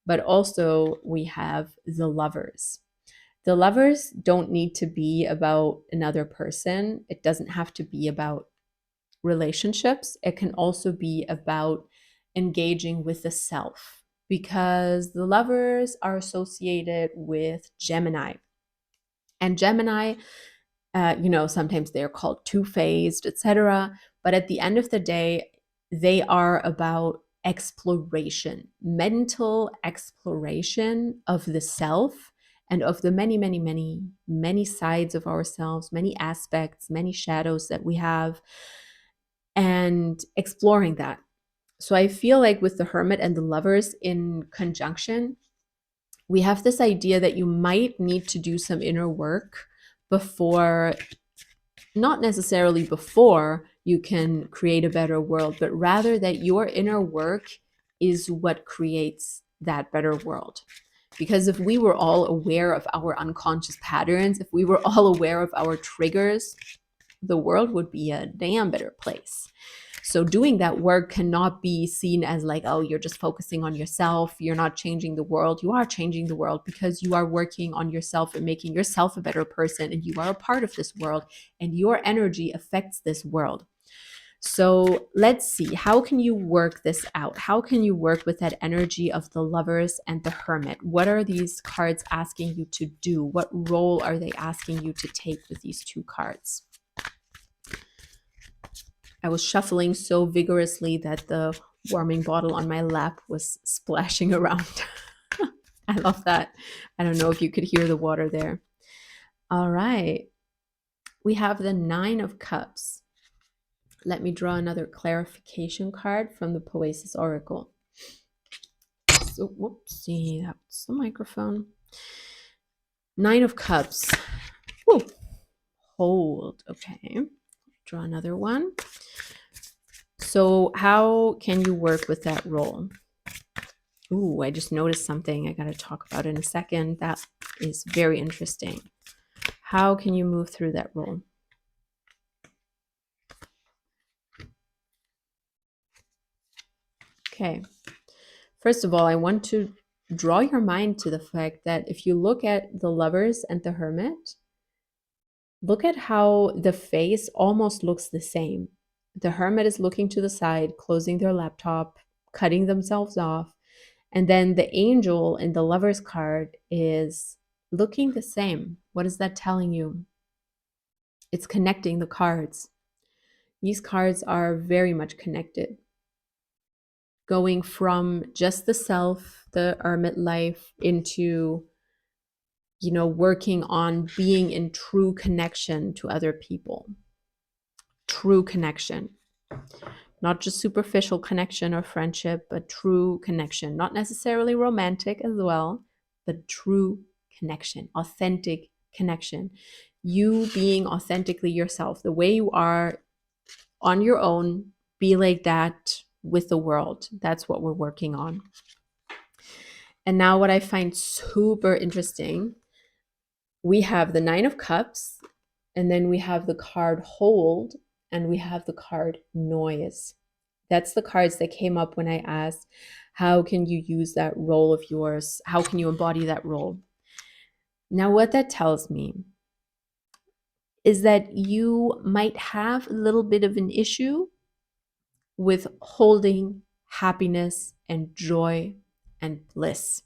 but also we have the lovers. The lovers don't need to be about another person. It doesn't have to be about relationships. It can also be about engaging with the self, because the lovers are associated with Gemini. And Gemini, sometimes they're called two-faced, etc. But at the end of the day, they are about exploration, mental exploration of the self and of the many, many, many, many sides of ourselves, many aspects, many shadows that we have, and exploring that. So I feel like with the hermit and the lovers in conjunction, we have this idea that you might need to do some inner work before, not necessarily before you can create a better world, but rather that your inner work is what creates that better world. Because if we were all aware of our unconscious patterns, if we were all aware of our triggers, the world would be a damn better place. So doing that work cannot be seen as like, oh, you're just focusing on yourself, you're not changing the world. You are changing the world because you are working on yourself and making yourself a better person, and you are a part of this world, and your energy affects this world. So let's see, how can you work this out? How can you work with that energy of the lovers and the hermit? What are these cards asking you to do? What role are they asking you to take with these two cards? I was shuffling so vigorously that the warming bottle on my lap was splashing around. I love that. I don't know if you could hear the water there. All right. We have the 9 of Cups. Let me draw another clarification card from the Poesis Oracle. So, whoopsie, that's the microphone. 9 of Cups. Woo. Hold. Okay. Draw another one. So how can you work with that role? Ooh, I just noticed something I got to talk about in a second. That is very interesting. How can you move through that role? Okay. First of all, I want to draw your mind to the fact that if you look at the lovers and the hermit, look at how the face almost looks the same. The hermit is looking to the side, closing their laptop, cutting themselves off. And then the angel in the lover's card is looking the same. What is that telling you? It's connecting the cards. These cards are very much connected. Going from just the self, the hermit life, into, working on being in true connection to other people. True connection. Not just superficial connection or friendship, but true connection. Not necessarily romantic as well, but true connection, authentic connection. You being authentically yourself, the way you are on your own, be like that with the world. That's what we're working on. And now what I find super interesting, we have the 9 of Cups, and then we have the card Hold, and we have the card Noise. That's the cards that came up when I asked, how can you use that role of yours? How can you embody that role? Now, what that tells me is that you might have a little bit of an issue with holding happiness and joy and bliss.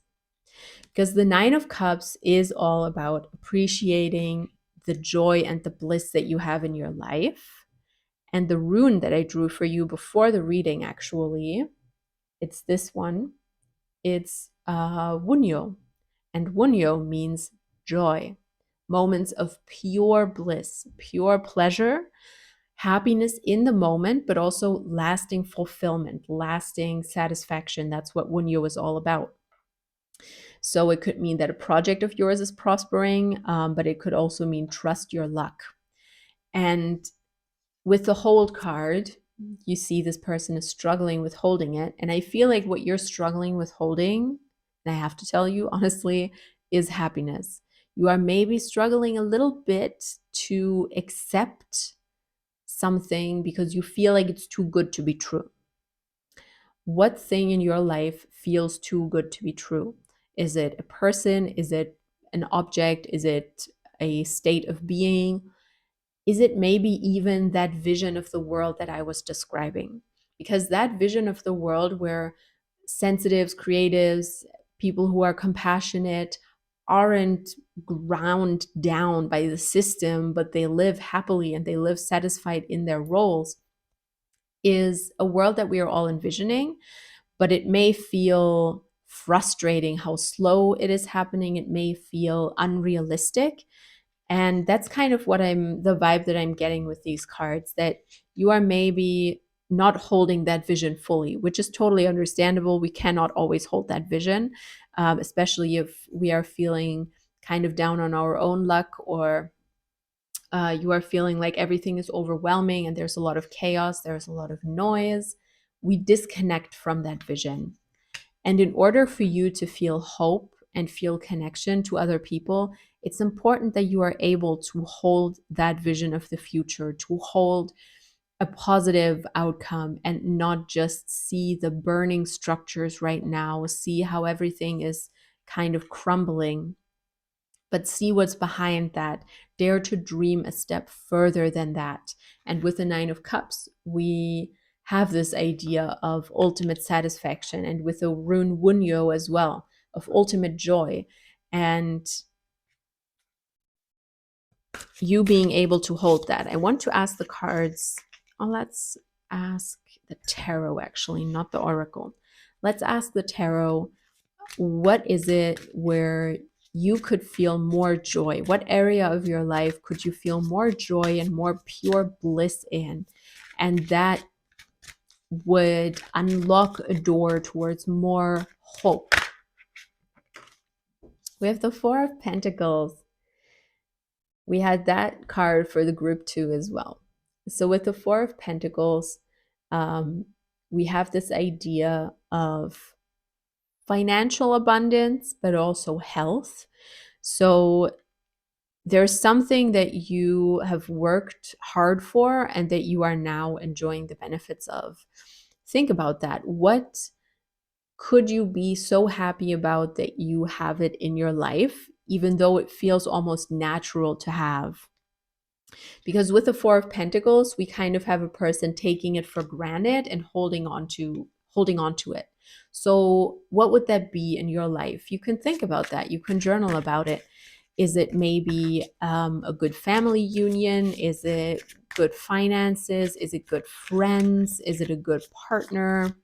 Because the 9 of Cups is all about appreciating the joy and the bliss that you have in your life. And the rune that I drew for you before the reading, actually, it's this one. It's Wunyo. And Wunyo means joy, moments of pure bliss, pure pleasure, happiness in the moment, but also lasting fulfillment, lasting satisfaction. That's what Wunyo is all about. So it could mean that a project of yours is prospering, but it could also mean trust your luck. And with the hold card, you see this person is struggling with holding it. And I feel like what you're struggling with holding, and I have to tell you honestly, is happiness. You are maybe struggling a little bit to accept something because you feel like it's too good to be true. What thing in your life feels too good to be true? Is it a person? Is it an object? Is it a state of being? Is it maybe even that vision of the world that I was describing? Because that vision of the world where sensitives, creatives, people who are compassionate aren't ground down by the system, but they live happily and they live satisfied in their roles, is a world that we are all envisioning, but it may feel frustrating how slow it is happening. It may feel unrealistic. And that's kind of the vibe that I'm getting with these cards, that you are maybe not holding that vision fully, which is totally understandable. We cannot always hold that vision, especially if we are feeling kind of down on our own luck, or you are feeling like everything is overwhelming and there's a lot of chaos, there's a lot of noise. We disconnect from that vision. And in order for you to feel hope and feel connection to other people, it's important that you are able to hold that vision of the future, to hold a positive outcome and not just see the burning structures right now, see how everything is kind of crumbling, but see what's behind that. Dare to dream a step further than that. And with the Nine of Cups, we have this idea of ultimate satisfaction, and with the rune Wunyo as well, of ultimate joy. And you being able to hold that. I want to ask the cards. Oh, let's ask the tarot, actually, not the oracle. Let's ask the tarot, what is it where you could feel more joy? What area of your life could you feel more joy and more pure bliss in? And that would unlock a door towards more hope. We have the Four of Pentacles. We had that card for the group too as well. So with the Four of Pentacles, we have this idea of financial abundance, but also health. So there's something that you have worked hard for and that you are now enjoying the benefits of. Think about that. What could you be so happy about that you have it in your life, even though it feels almost natural to have? Because with the Four of Pentacles, we kind of have a person taking it for granted and holding on to it. So what would that be in your life? You can think about that. You can journal about it. Is it maybe a good family union? Is it good finances? Is it good friends? Is it a good partner?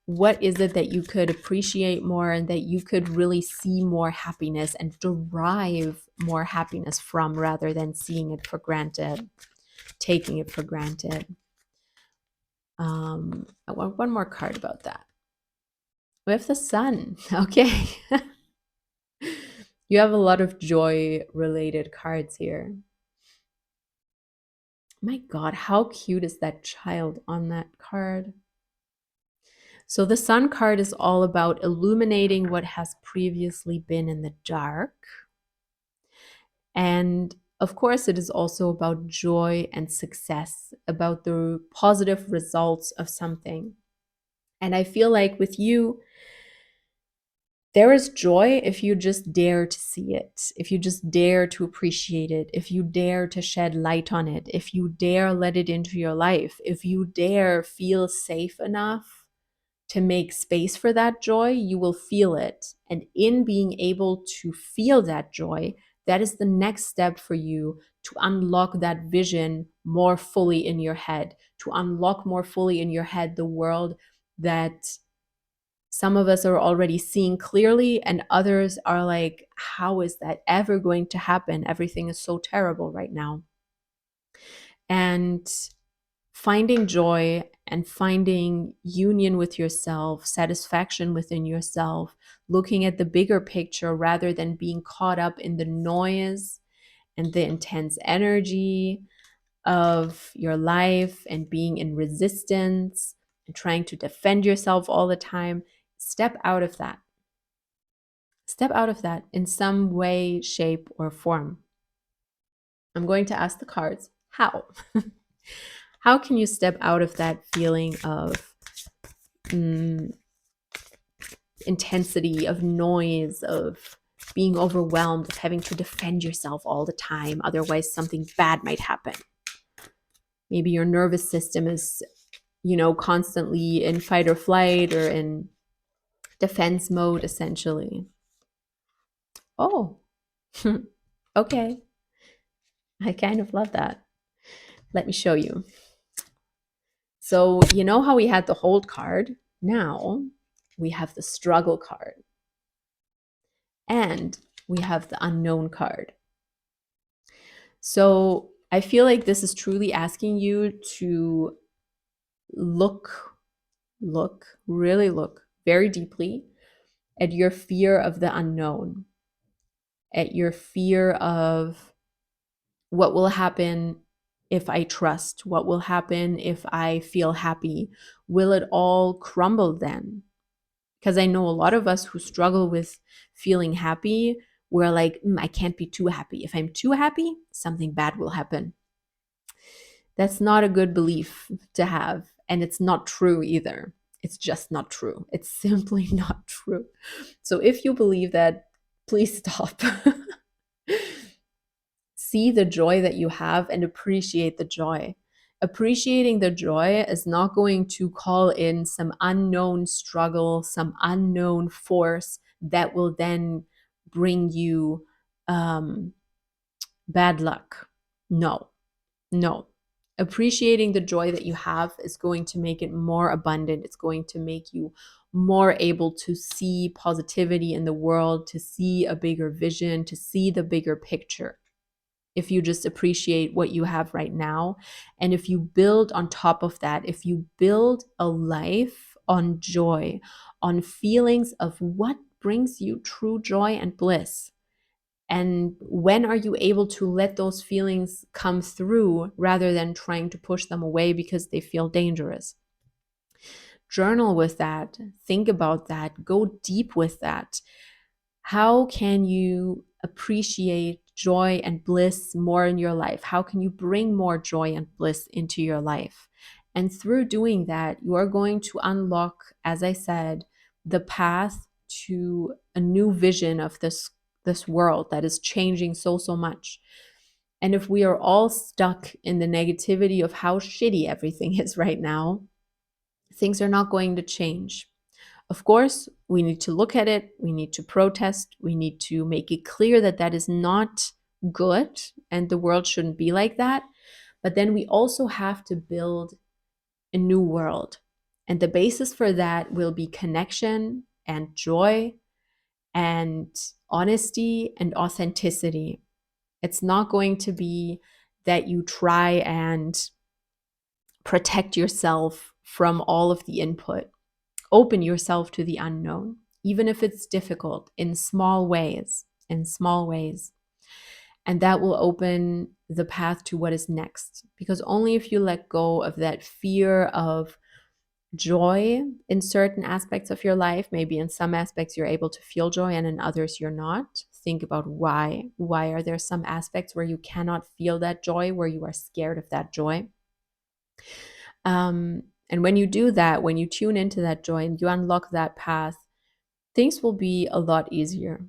What is it that you could appreciate more and that you could really see more happiness and derive more happiness from, rather than seeing it for granted, taking it for granted? I want one more card about that. We have the Sun. Okay. You have a lot of joy related cards here. My God, how cute is that child on that card? So the Sun card is all about illuminating what has previously been in the dark. And of course, it is also about joy and success, about the positive results of something. And I feel like with you, there is joy if you just dare to see it, if you just dare to appreciate it, if you dare to shed light on it, if you dare let it into your life, if you dare feel safe enough to make space for that joy, you will feel it. And in being able to feel that joy, that is the next step for you to unlock that vision more fully in your head, to unlock more fully in your head the world that some of us are already seeing clearly, and others are like, how is that ever going to happen? Everything is so terrible right now. And finding joy and finding union with yourself, satisfaction within yourself, looking at the bigger picture rather than being caught up in the noise and the intense energy of your life and being in resistance and trying to defend yourself all the time. Step out of that. Step out of that in some way, shape, or form. I'm going to ask the cards, how? How can you step out of that feeling of intensity, of noise, of being overwhelmed, of having to defend yourself all the time? Otherwise, something bad might happen. Maybe your nervous system is, constantly in fight or flight or in defense mode, essentially. Oh, okay. I kind of love that. Let me show you. So, you know how we had the hold card? Now we have the struggle card. And we have the unknown card. So I feel like this is truly asking you to really look very deeply at your fear of the unknown, at your fear of what will happen if I trust, what will happen if I feel happy. Will it all crumble then? Because I know a lot of us who struggle with feeling happy, we're like, I can't be too happy. If I'm too happy, something bad will happen. That's not a good belief to have. And it's not true either. It's just not true. It's simply not true. So if you believe that, please stop. See the joy that you have and appreciate the joy. Appreciating the joy is not going to call in some unknown struggle, some unknown force that will then bring you bad luck. No. Appreciating the joy that you have is going to make it more abundant. It's going to make you more able to see positivity in the world, to see a bigger vision, to see the bigger picture. If you just appreciate what you have right now. And if you build on top of that, if you build a life on joy, on feelings of what brings you true joy and bliss, and when are you able to let those feelings come through rather than trying to push them away because they feel dangerous? Journal with that, think about that, go deep with that. How can you appreciate joy and bliss more in your life? How can you bring more joy and bliss into your life? And through doing that, you are going to unlock, as I said, the path to a new vision of this world that is changing so much. And if we are all stuck in the negativity of how shitty everything is right now, things are not going to change. Of course, we need to look at it, we need to protest, we need to make it clear that that is not good and the world shouldn't be like that. But then we also have to build a new world. And the basis for that will be connection and joy and honesty and authenticity. It's not going to be that you try and protect yourself from all of the input. Open yourself to the unknown, even if it's difficult, in small ways, And that will open the path to what is next. Because only if you let go of that fear of joy in certain aspects of your life, maybe in some aspects you're able to feel joy and in others you're not. Think about why. Why are there some aspects where you cannot feel that joy, where you are scared of that joy? And when you do that, when you tune into that joy and you unlock that path, things will be a lot easier.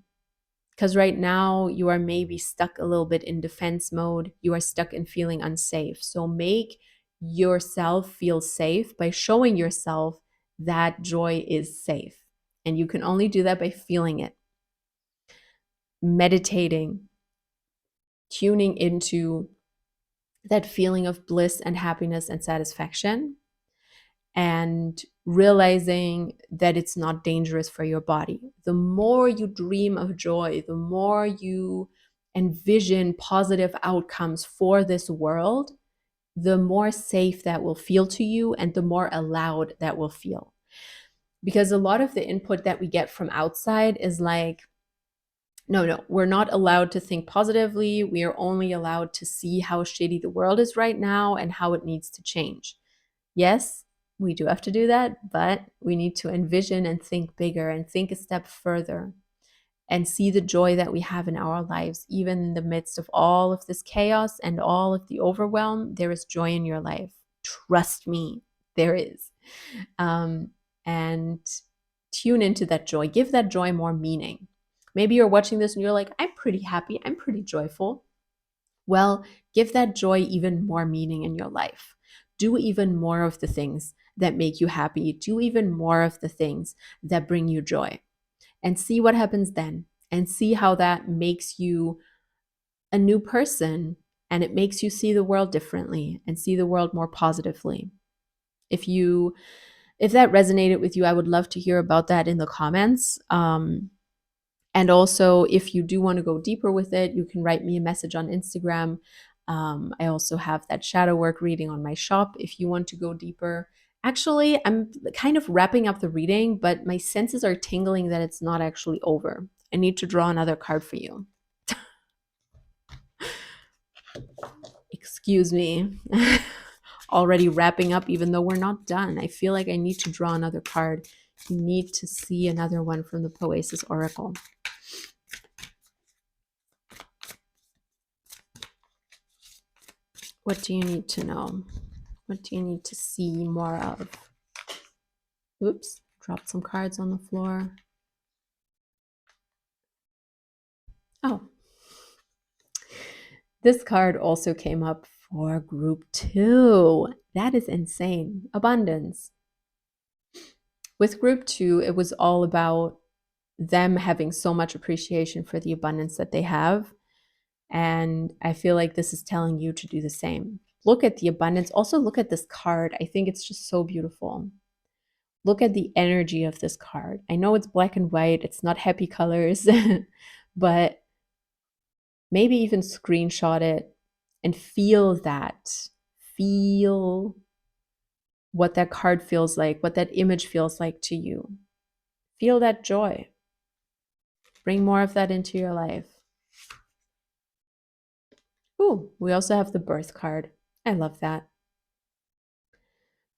Because right now you are maybe stuck a little bit in defense mode. You are stuck in feeling unsafe. So make yourself feel safe by showing yourself that joy is safe. And you can only do that by feeling it. Meditating, tuning into that feeling of bliss and happiness and satisfaction, and realizing that it's not dangerous for your body. The more you dream of joy, the more you envision positive outcomes for this world, the more safe that will feel to you and the more allowed that will feel. Because a lot of the input that we get from outside is like, no, we're not allowed to think positively. We are only allowed to see how shitty the world is right now and how it needs to change. Yes, we do have to do that, but we need to envision and think bigger and think a step further and see the joy that we have in our lives. Even in the midst of all of this chaos and all of the overwhelm, there is joy in your life. Trust me, there is. And tune into that joy. Give that joy more meaning. Maybe you're watching this and you're like, I'm pretty happy. I'm pretty joyful. Well, give that joy even more meaning in your life. Do even more of the things that make you happy. Do even more of the things that bring you joy. And see what happens then. And see how that makes you a new person. And it makes you see the world differently and see the world more positively. If that resonated with you, I would love to hear about that in the comments. And also, if you do want to go deeper with it, you can write me a message on Instagram. I also have that shadow work reading on my shop if you want to go deeper. Actually, I'm kind of wrapping up the reading, but my senses are tingling that it's not actually over. I need to draw another card for you. Excuse me. Already wrapping up, even though we're not done. I feel like I need to draw another card. You need to see another one from the Poesis Oracle. What do you need to know? What do you need to see more of? Oops, dropped some cards on the floor. Oh, this card also came up for group 2. That is insane. Abundance. With group 2, it was all about them having so much appreciation for the abundance that they have. And I feel like this is telling you to do the same. Look at the abundance. Also, look at this card. I think it's just so beautiful. Look at the energy of this card. I know it's black and white, it's not happy colors, but maybe even screenshot it and feel that. Feel what that card feels like, what that image feels like to you. Feel that joy. Bring more of that into your life. Ooh, we also have the birth card. I love that.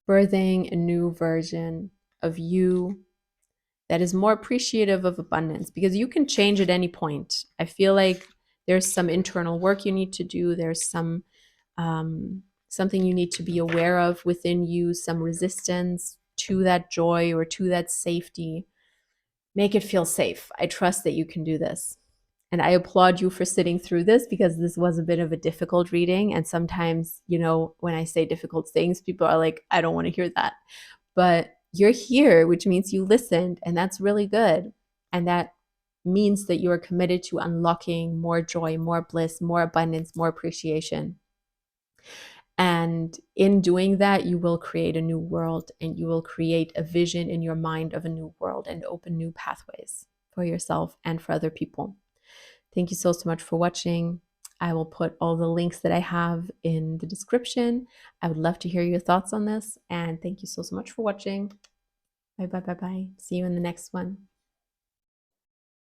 Birthing a new version of you that is more appreciative of abundance, because you can change at any point. I feel like there's some internal work you need to do. There's some something you need to be aware of within you, some resistance to that joy or to that safety. Make it feel safe. I trust that you can do this. And I applaud you for sitting through this, because this was a bit of a difficult reading. And sometimes, when I say difficult things, people are like, I don't want to hear that. But you're here, which means you listened, and that's really good. And that means that you are committed to unlocking more joy, more bliss, more abundance, more appreciation. And in doing that, you will create a new world, and you will create a vision in your mind of a new world and open new pathways for yourself and for other people. Thank you so much for watching. I will put all the links that I have in the description. I would love to hear your thoughts on this. And thank you so much for watching. Bye, bye, bye, bye. See you in the next one.